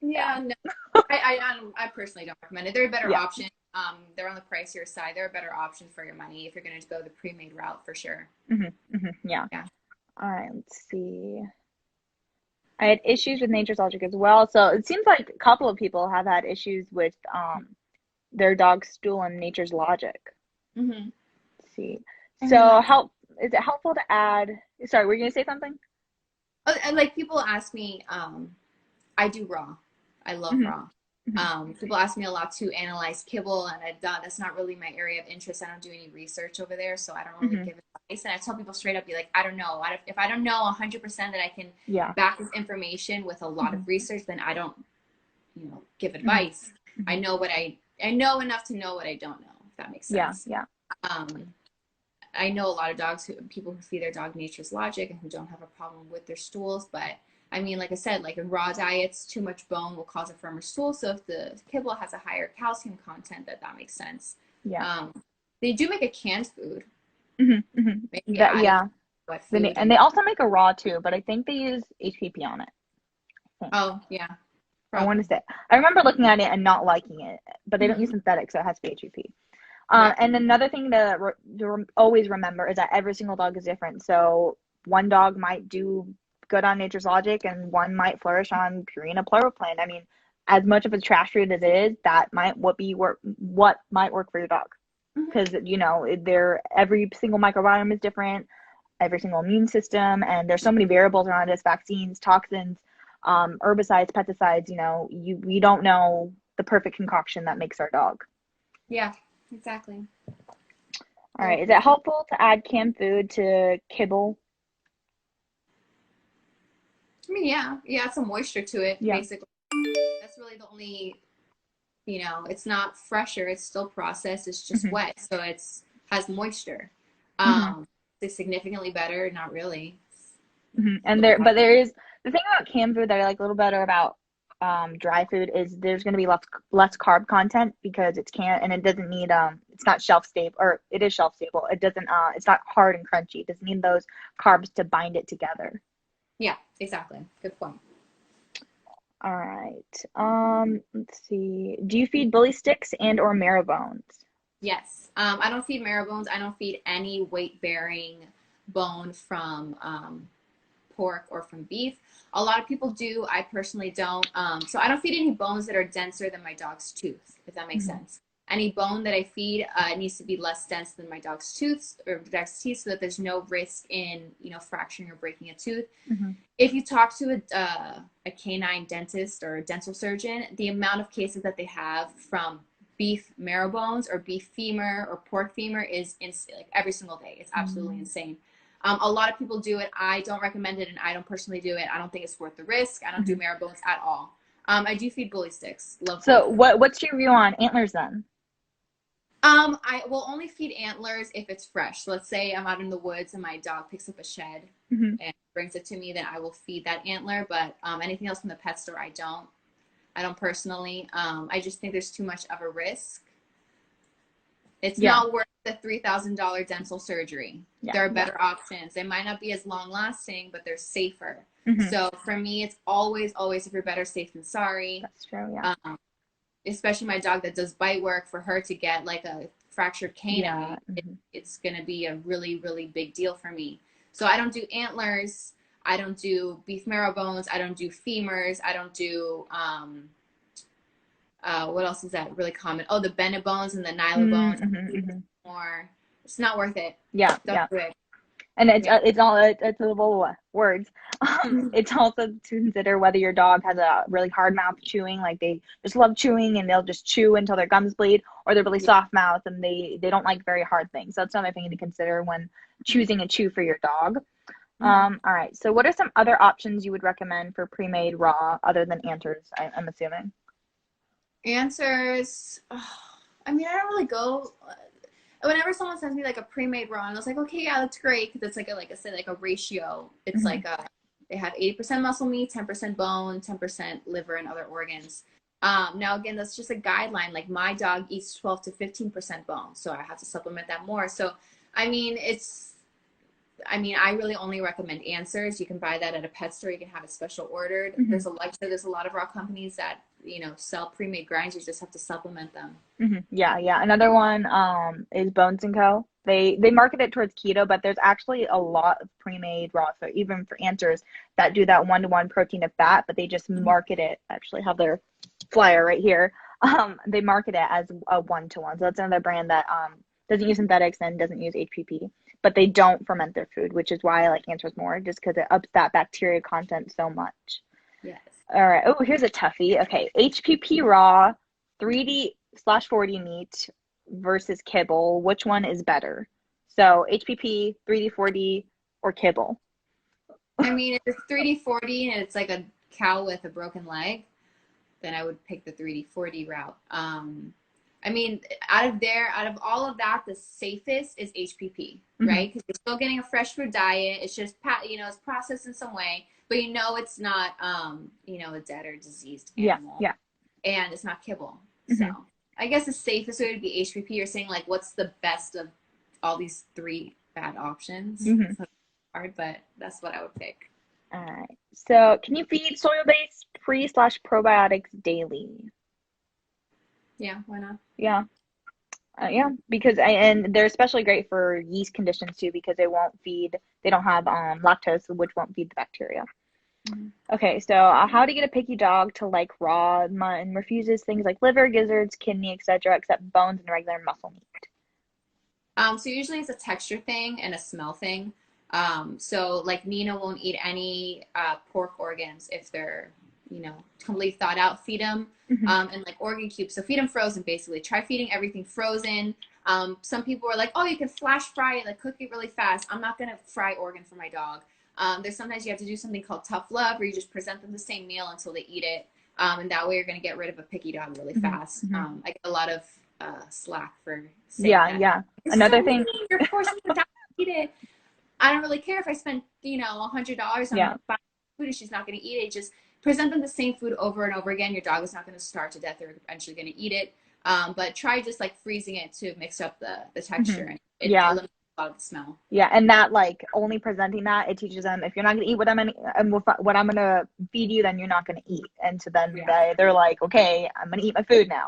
no, I personally don't recommend it. They're a better option. They're on the pricier side. They're a better option for your money if you're going to go the pre-made route for sure. Yeah. All right, let's see. I had issues with Nature's Logic as well, so it seems like a couple of people have had issues with their dog's stool and Nature's Logic. Let's see. So is it helpful to add? Sorry, were you gonna say something? Oh, and like people ask me, I do raw. I love raw. People ask me a lot to analyze kibble, and that's not really my area of interest. I don't do any research over there, so I don't really give advice. And I tell people straight up, be like, I don't know. If I don't know 100% that I can back this information with a lot of research, then I don't, you know, give advice. I know enough to know what I don't know. If that makes sense. Yeah. I know a lot of people who feed their dog Nature's Logic and who don't have a problem with their stools, but I mean, like I said, like in raw diets, too much bone will cause a firmer stool. So if the kibble has a higher calcium content, that makes sense. Yeah. They do make a canned food. And they also make a raw too, but I think they use HPP on it. Oh yeah. Probably. I want to say I remember looking at it and not liking it, but they don't use synthetic, so it has to be HPP. And another thing to always remember is that every single dog is different. So one dog might do good on Nature's Logic and one might flourish on Purina 𝗪𝗀. I mean, as much of a trash food as it is, that might what might work for your dog. Because, you know, every single microbiome is different, every single immune system, and there's so many variables around us, vaccines, toxins, herbicides, pesticides, you know, we don't know the perfect concoction that makes our dog. Yeah. Exactly. All right. Is it helpful to add canned food to kibble? I mean, yeah, add some moisture to it, basically. That's really the only, you know, it's not fresher, it's still processed, it's just wet, so has moisture. It's significantly better, not really. And there is the thing about canned food that I like a little better about dry food is there's going to be less carb content because it's canned and it doesn't need it's not shelf stable, or it is shelf stable. It doesn't it's not hard and crunchy. It doesn't need those carbs to bind it together. Yeah, exactly. Good point. All right. Let's see. Do you feed bully sticks and or marrow bones? Yes. I don't feed marrow bones. I don't feed any weight bearing bone from pork or from beef. A lot of people do. I personally don't. So I don't feed any bones that are denser than my dog's tooth, if that makes sense. Any bone that I feed needs to be less dense than my dog's teeth so that there's no risk in, you know, fracturing or breaking a tooth. Mm-hmm. If you talk to a canine dentist or a dental surgeon, the amount of cases that they have from beef marrow bones or beef femur or pork femur is like every single day. It's absolutely insane. A lot of people do it. I don't recommend it, and I don't personally do it. I don't think it's worth the risk. I don't do marrow bones at all. I do feed bully sticks. Love. So what's your view on antlers then? I will only feed antlers if it's fresh. So let's say I'm out in the woods and my dog picks up a shed and brings it to me, then I will feed that antler. But anything else from the pet store, I don't personally. I just think there's too much of a risk. It's not worth the $3,000 dental surgery. There are better options. They might not be as long lasting, but they're safer. So for me, it's always, if you're better safe than sorry. That's true, yeah. Especially my dog that does bite work, for her to get like a fractured canine, it's going to be a really, really big deal for me. So I don't do antlers. I don't do beef marrow bones. I don't do femurs. I don't do, what else is that really common? Oh, the Bennett bones and the 𝗪𝗶𝘁𝗵 more. It's not worth it. Yeah, don't do it. And it's little words. It's also to consider whether your dog has a really hard mouth chewing, like they just love chewing and they'll just chew until their gums bleed, or they're really soft mouth and they don't like very hard things. So that's another thing to consider when choosing a chew for your dog. All right. So what are some other options you would recommend for pre-made raw other than antlers, I'm assuming? Answers. I mean, I don't really go. Whenever someone sends me like a pre-made raw, and I was like, okay, yeah, that's great, because it's like a ratio. It's like they have 80% muscle meat, 10% bone, 10% liver and other organs. Now again, that's just a guideline. Like my dog eats 12 to 15% bone, so I have to supplement that more. So I mean, I really only recommend answers. You can buy that at a pet store. You can have it special ordered. There's a lot of raw companies that, you know, sell pre-made grinds. You just have to supplement them. Yeah. Another one is Bones & Co. They market it towards keto, but there's actually a lot of pre-made raw, so even for answers that do that 1-to-1 protein to fat, but they just market it. I actually have their flyer right here. They market it as a 1-to-1. So that's another brand that doesn't use synthetics and doesn't use HPP, but they don't ferment their food, which is why I like answers more, just because it ups that bacteria content so much. Yes. All right. Oh, here's a toughie. Okay. HPP raw, 3D/4D meat versus kibble. Which one is better? So HPP, 3D, 4D, or kibble? I mean, if it's 3D, 4D and it's like a cow with a broken leg, then I would pick the 3D, 4D route. I mean, out of all of that, the safest is HPP, right? Because you're still getting a fresh food diet. It's just, it's processed in some way, but it's not, a dead or diseased animal. Yeah. And it's not kibble. So I guess the safest way would be HPP. You're saying, like, what's the best of all these three bad options? It's hard, but that's what I would pick. All right. So can you feed soil-based pre/probiotics daily? Yeah, why not? Yeah. Because and they're especially great for yeast conditions too, because they don't have lactose, which won't feed the bacteria. Okay, so how to get a picky dog to like raw and refuses things like liver, gizzards, kidney, etc., except bones and regular muscle meat? So usually it's a texture thing and a smell thing. So like Nina won't eat any pork organs if they're completely thawed out. Feed them and like organ cubes. So feed them frozen, basically. Try feeding everything frozen. Some people are like, oh, you can flash fry it, like cook it really fast. I'm not gonna fry organ for my dog. There's sometimes you have to do something called tough love, where you just present them the same meal until they eat it, and that way you're gonna get rid of a picky dog really fast. I get a lot of slack for saying that. Another thing, you're forcing the dog to eat it. I don't really care if I spend $100 on buying food and she's not gonna eat it. Just present them the same food over and over again. Your dog is not going to starve to death. They're eventually going to eat it. But try just like freezing it to mix up the texture. And it eliminates a lot of the smell. Yeah, and that like only presenting that, it teaches them, if you're not going to eat what I'm going to feed you, then you're not going to eat. And so then they're like, okay, I'm going to eat my food now.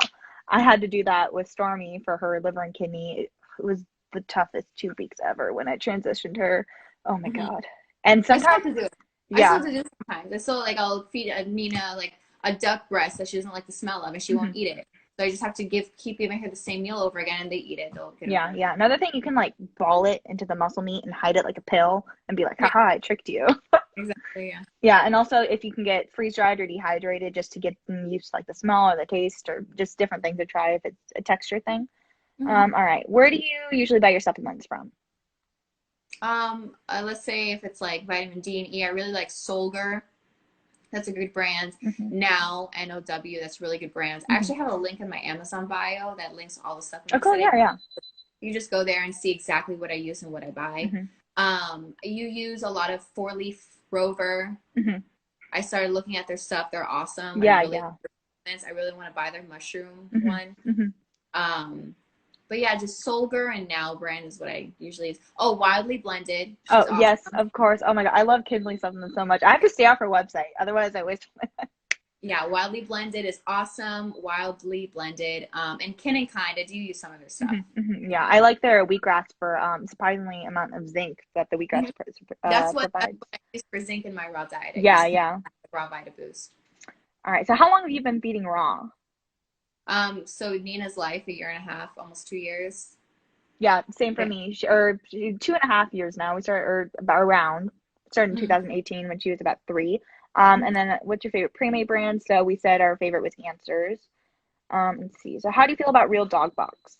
I had to do that with Stormy for her liver and kidney. It was the toughest 2 weeks ever when I transitioned her. Oh my God. And sometimes I still have to do it sometimes. I'll feed Nina like a duck breast that she doesn't like the smell of, and she won't eat it. So I just have to keep giving her the same meal over again, and they eat it. They'll get Yeah, over it. yeah. Another thing, you can like ball it into the muscle meat and hide it like a pill and be like, Yeah, haha, I tricked you. exactly. Yeah. Yeah, and also if you can get freeze dried or dehydrated just to get them used to like the smell or the taste or just different things to try if it's a texture thing. Hmm. All right. Where do you usually buy your supplements from? Let's say if it's like vitamin D and E, I really like Solgar. That's a good brand. Hmm. Now, NOW, that's really good brands. I Hmm. actually have a link in my Amazon bio that links all the Oh, supplements cool. that I Yeah, yeah. You just go there and see exactly what I use and what I buy. Hmm. You use a lot of four-leaf rover. Hmm. I started looking at their stuff. They're awesome. Yeah, yeah. I really want to buy their mushroom Hmm. one. Hmm. But yeah, just Solgar and Now brand is what I usually use. Oh, Wildly Blended. She's Oh, awesome. yes, of course. Oh my God, I love Kindly supplements so much. I have to stay off her website, otherwise I waste my time. Yeah, Wildly Blended is awesome. Wildly Blended. And Kin and Kind, I do use some of their stuff. Hmm. Hmm. Yeah, I like their wheatgrass for surprisingly amount of zinc that the wheatgrass Mhm. That's what provides. I use for zinc in my raw diet. I Yeah, use yeah. Raw Vita Boost. All right. So how long have you been feeding raw? So Nina's life, 1.5 years, almost 2 years. Yeah, same for Yeah. me. 2.5 years now. We started, or about around, started in Mhm. 2018 when she was about 3. Mhm. And then what's your favorite pre-made brand? So we said our favorite was Answers. Let's see. So how do you feel about Real Dog Box?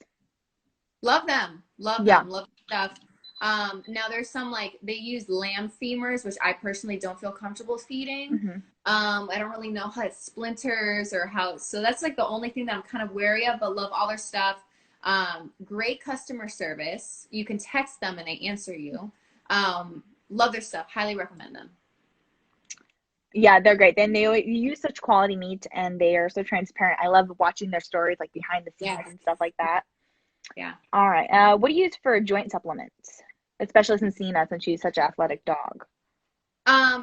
Love them. Love Yeah. them. Love stuff. Now there's some like they use lamb femurs, which I personally don't feel comfortable feeding. Hmm. I don't really know how it splinters or how, so that's like the only thing that I'm kind of wary of, but love all their stuff. Great customer service. You can text them and they answer you. Love their stuff. Highly recommend them. Yeah, they're great. Then they use such quality meat and they are so transparent. I love watching their stories, like behind the scenes Yes. and stuff like that. Yeah. All right. What do you use for joint supplements? Especially since she's such an athletic dog.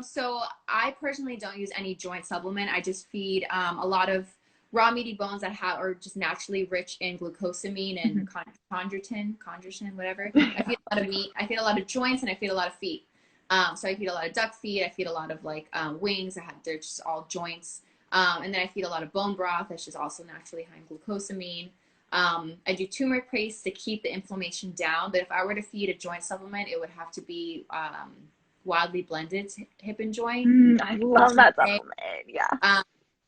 So I personally don't use any joint supplement. I just feed a lot of raw meaty bones that have are just naturally rich in glucosamine and chondroitin, whatever. I feed a lot of meat. I feed a lot of joints, and I feed a lot of feet. So I feed a lot of duck feet. I feed a lot of like wings. They're just all joints. And then I feed a lot of bone broth. That's just also naturally high in glucosamine. I do turmeric paste to keep the inflammation down. But if I were to feed a joint supplement, it would have to be Wildly Blended hip and joint. I love that supplement. Yeah.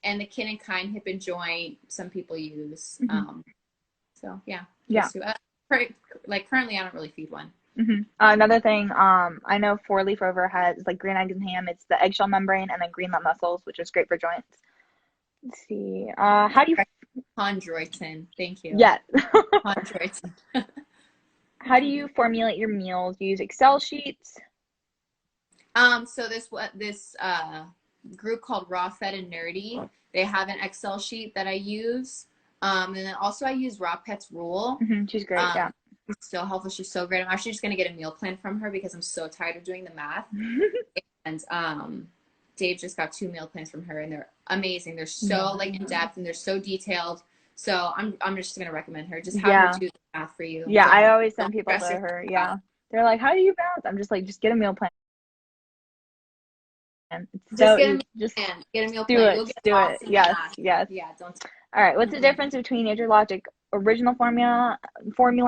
And the Kin and Kind hip and joint, some people use. Hmm. So yeah, Yeah. like currently, I don't really feed one. Hmm. Another thing, I know 4-leaf rover has like green eggs and ham. It's the eggshell membrane and then green nut mussels, which is great for joints. Let's see. How do you? Chondroitin. Thank you. Yeah. Chondroitin. How do you formulate your meals? Do you use Excel sheets? So this group called Raw Fed and Nerdy, they have an Excel sheet that I use. And then also I use Raw Pet's Rule. She's great. Yeah. She's so helpful. She's so great. I'm actually just gonna get a meal plan from her because I'm so tired of doing the math. And Dave just got 2 meal plans from her, and they're amazing. They're so like in depth and they're so detailed. So I'm just gonna recommend her. Just have her do the math for you. Yeah, I always send people to her. Yeah. They're like, how do you balance? I'm just like, just get a meal plan. It's so just get a meal do plan. it. Do it. Yes. Yes. Yeah. Don't. All right. What's the difference between Nutrilogic original formula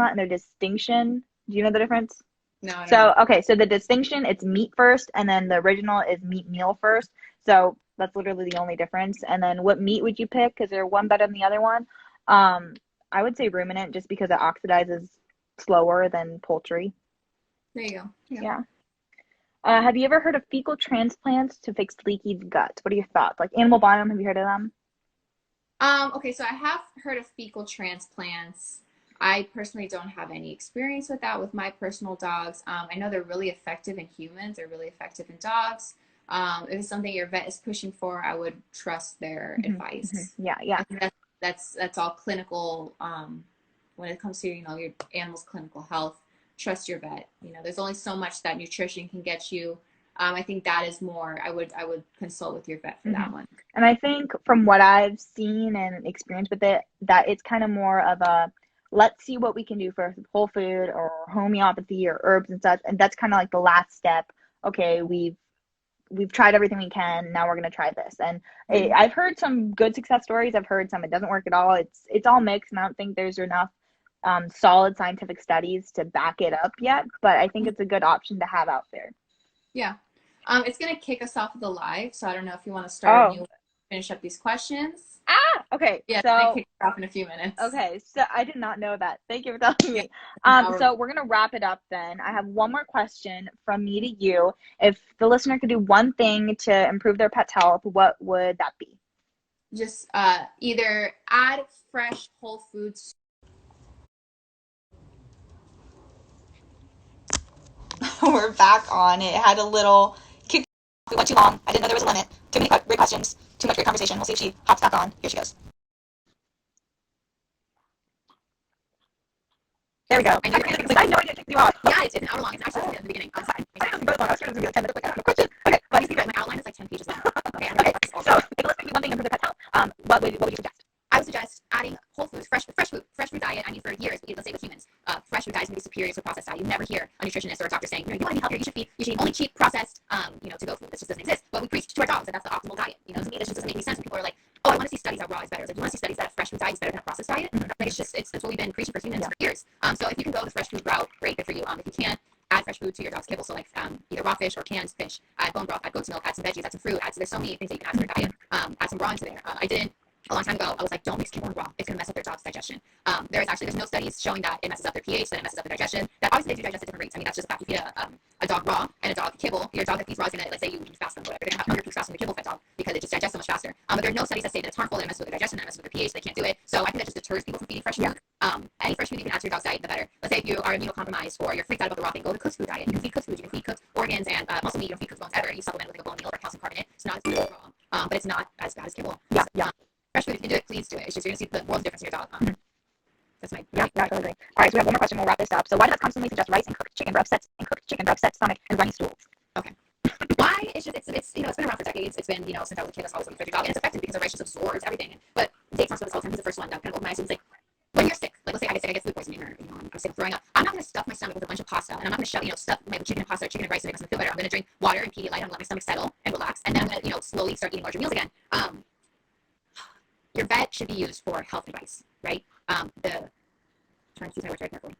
and their distinction? Do you know the difference? No. So, okay. So the distinction, it's meat first, and then the original is meat meal first. So that's literally the only difference. And then what meat would you pick? Because they're one better than the other one. I would say ruminant just because it oxidizes slower than poultry. There you go. Yeah. Have you ever heard of fecal transplants to fix leaky gut? What are your thoughts? Like Animal Bottom, have you heard of them? Okay, so I have heard of fecal transplants. I personally don't have any experience with that with my personal dogs. I know they're really effective in humans. They're really effective in dogs. If it's something your vet is pushing for, I would trust their advice. Yeah, yeah. I think that's all clinical. When it comes to your animal's clinical health, trust your vet. There's only so much that nutrition can get you. I think that is more. I would consult with your vet for that one. And I think from what I've seen and experienced with it, that it's kind of more of a let's see what we can do for whole food or homeopathy or herbs and such. And that's kind of like the last step. Okay, we've we've tried everything we can. Now we're going to try this. And I've heard some good success stories. I've heard some it doesn't work at all. It's all mixed, and I don't think there's enough solid scientific studies to back it up yet. But I think it's a good option to have out there. Yeah. It's going to kick us off of the live, so I don't know if you want to start a new finish up these questions. Okay. Yeah, so kick it off in a few minutes. Okay, so I did not know that. Thank you for telling me. So we're gonna wrap it up then. I have one more question from me to you. If the listener could do one thing to improve their pet's health, what would that be? Just either add fresh whole foods. We're back on. It had a little kick. We went too long. I didn't know there was a limit. Too many great questions. Too much great conversation. We'll see if she hops back on. Here she goes. There we go. I know you're going to I know I didn't kick you off. Yeah, it's an hour long. It's actually at the beginning. I'm sorry. I was going to be like 10 minutes. Like, I have a question. Okay, well, my outline is like 10 pages long. Okay, so if you listen to one thing improve the pet's health, what would you suggest? I would suggest adding whole foods, fresh food diet. I mean, for years, let's say with humans, fresh food diet is going to be superior to processed diet. You never hear a nutritionist or a doctor saying, you want to be healthier, you should eat only cheap, processed, to-go food. This just doesn't exist. But we preach to our dogs that that's the optimal diet. To me, this just doesn't make any sense. People are like, oh, I want to see studies that raw is better. It's like, you want to see studies that fresh food diet is better than a processed diet? Like, it's what we've been preaching for humans for years. So if you can go the fresh food route, great, good for you. If you can't, add fresh food to your dog's kibble. So like either raw fish or canned fish. Add bone broth, add goat's milk, add some veggies, add some fruit. There's so many things that you can add to their diet. Add some raw into there. I didn't. A long time ago, I was like, don't mix kibble and raw. It's going to mess up their dog's digestion. There's no studies showing that it messes up their pH, that it messes up their digestion. That obviously they do digest at different rates. I mean, that's just a fact. You feed a dog raw and a dog kibble. Your dog that feeds raw is going to, let's say you fast them, whatever, they're going to have hunger peaks faster than your kibble-fed dog because it just digests so much faster. But there are no studies that say that it's harmful, that it messes with their digestion, that it messes with their pH, they can't do it. So I think that just deters people from feeding fresh food. Any fresh food you can add to your dog's diet, the better. Let's say if you are immunocompromised or you're freaked out about the raw thing, go to cooked food diet. You can feed cooked food, you can feed cooked organs and muscle meat, you don't feed cooked bones ever. You supplement with like a bone meal or calcium carbonate. It's not as good as raw, but it's not as bad as kibble. Fresh food, if you can do it, please do it. It's just you're going to see the world's difference in your dog. That's my I totally agree. All right, so we have one more question. We'll wrap this up. So why does it constantly suggest rice and cooked chicken for upset stomach and runny stools? Okay. Why? It's just it's been around for decades. It's been since I was a kid. That's always what you fed your dog, and it's effective because the rice just absorbs everything. But Dave talks about this all the time. He's the first one that kind of opened my eyes. He's like, when you're sick, like let's say I get sick, I get food poisoning, or I'm sick of throwing up. I'm not going to stuff my stomach with a bunch of pasta, and I'm not going to shove stuff my chicken and pasta or chicken and rice to make myself feel better. I'm going to drink water and Pedialyte and let my stomach settle and relax, and then I'm going to slowly start eating larger meals again. Your vet should be used for health advice, right? Trying to choose my words very carefully.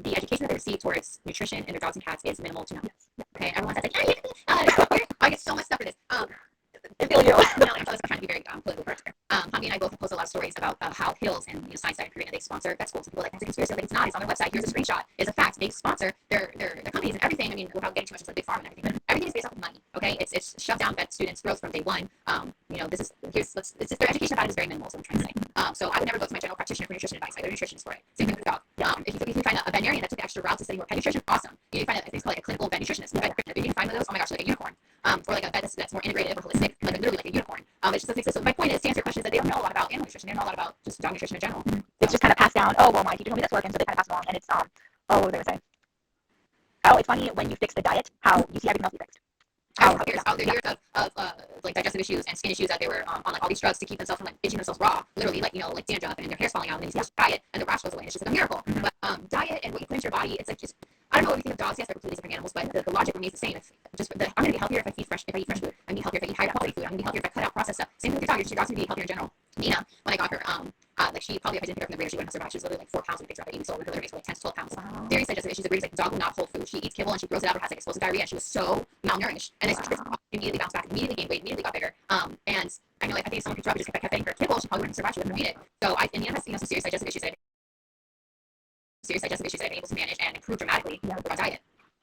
The education that they receive towards nutrition in their dogs and cats is minimal to none. Okay, everyone's like, I get so much stuff for this. I feel you. I'm trying to be very politically correct here. Hamdi and I both have posted a lot of stories about how Hills and Science Diet Korea, they sponsor vet schools. People are like, it's a conspiracy. Like, it's not. It's on their website. Here's a screenshot. It's a fact. They sponsor their companies and everything. I mean, without getting too much into like big pharma and everything, but everything is based off of money. Okay, it's shoved down vet students' throats from day one. Their education about it is very minimal. Is what I'm trying to say. So I would never go to my general practitioner for nutrition advice. I go to a nutritionist for it. Same thing with the dog. If you can find a veterinarian that took the extra route to study more pet nutrition, awesome. You can find I think it's called like a clinical vet nutritionist. If you can find one of those, oh my gosh, like a unicorn. Or like a vet that's more integrative or holistic, like literally like a unicorn. It just doesn't exist. So my point is to answer your question is that they don't know a lot about animal nutrition. They don't know a lot about just dog nutrition in general. It's just kind of passed down. Oh well, my teacher told me this work, and so they kind of pass along. And it's what was I gonna say? Oh, it's funny when you fix the diet, how you see everything else you fixed. Years of like digestive issues and skin issues that they were on like all these drugs to keep themselves from like itching themselves raw, literally like like dandruff and their hair's falling out, and then you diet and the rash goes away. It's just like a miracle. But diet and what you put into your body, it's like just I don't know what you think of dogs. Yes, they're completely different animals, but the logic for me is the same. I'm gonna be healthier if I eat fresh food. I'm gonna be healthier if I eat high quality food. I'm gonna be healthier if I cut out processed stuff. Same thing with your dog. Your dog's gonna be healthier in general. Nina, when I got her, like she probably if I didn't pick her up from the breeder, she wouldn't have survived. She was literally like 4 pounds when we picked her up at 8 weeks old. Her liver weight was like 10 to 12 pounds. Wow. Very digestive issues. The breed's like the dog will not hold food. She eats kibble and she throws it out or has like explosive diarrhea. And she was so malnourished, and then she immediately bounced back, immediately gained weight, immediately got bigger. And I know like I think if someone picked her up and just kept feeding her kibble, she probably wouldn't survive. She wouldn't have made it. So and Nina has some serious digestive issues that I've been able to manage and improve dramatically with our diet.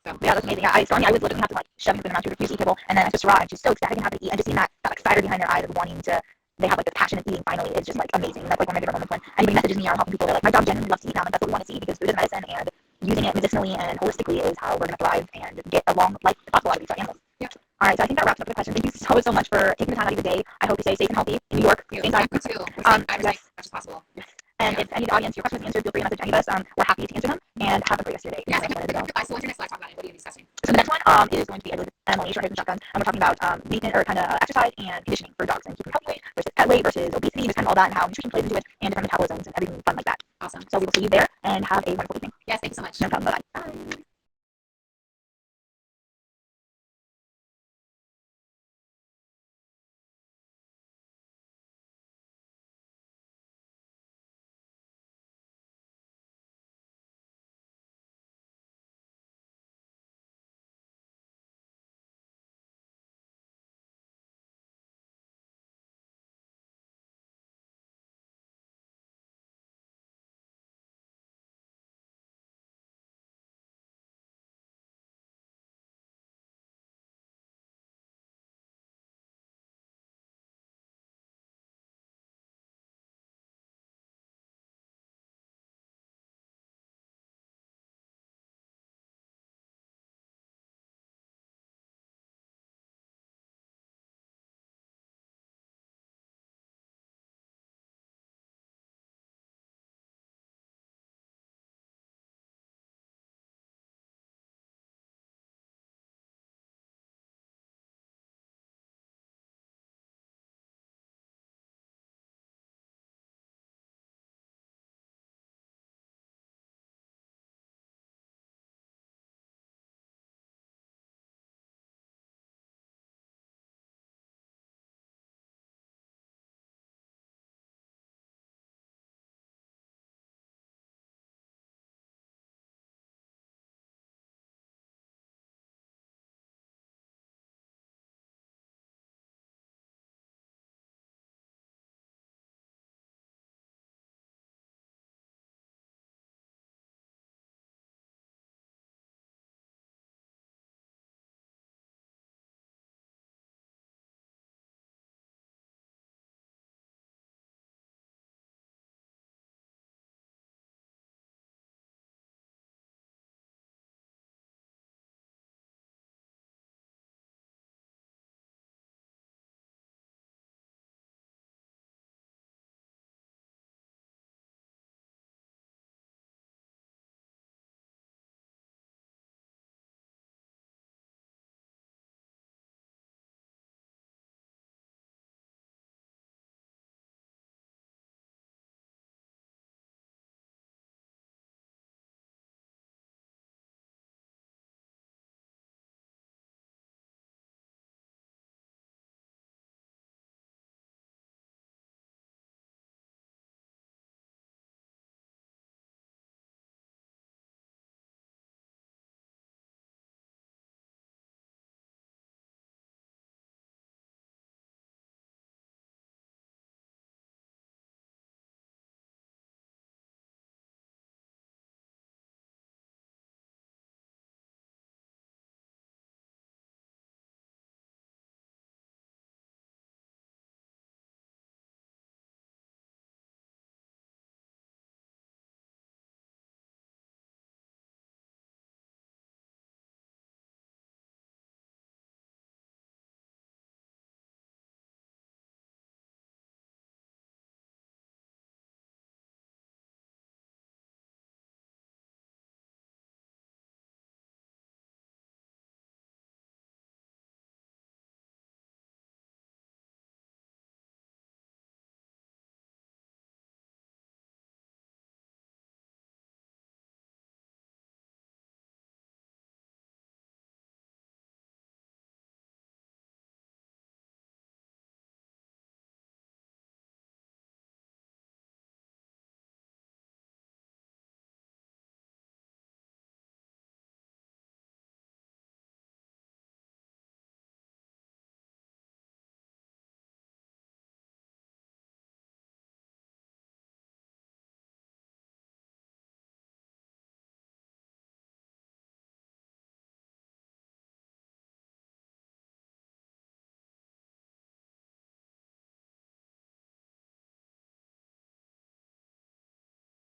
So yeah, that's amazing. I was literally have to like shove her in the mouth to refuse to eat kibble, and then I just raw, and she's so ecstatic and happy to eat, and just seeing that like fire behind their eyes of wanting to. They have like the passion of eating finally is just like amazing. That's like one of my favorite moments when anybody messages me or helping people. They're like, my dog genuinely loves to eat now. Like, that's what we want to see because food is medicine and using it medicinally and holistically is how we're going to thrive and get a long life possible out of these animals. Yeah. All right, so I think that wraps up the question. Thank you so much for taking the time out of your day. I hope you stay safe and healthy in New York. Inside. You too. As much as possible. And if any of the audience, your questions answered, feel free to message any of us. We're happy to answer them. And have a great rest of your day. Yeah, so what's your next live talk about? What are you discussing? So the next one is going to be animal short hairs and shotguns, and we're talking about maintenance or kind of exercise and conditioning for dogs and keeping healthy weight versus pet weight versus obesity, just kind of all that and how nutrition plays into it and different metabolisms and everything fun like that. Awesome. So we will see you there and have a wonderful evening. Yes, thank you so much. No problem. Bye.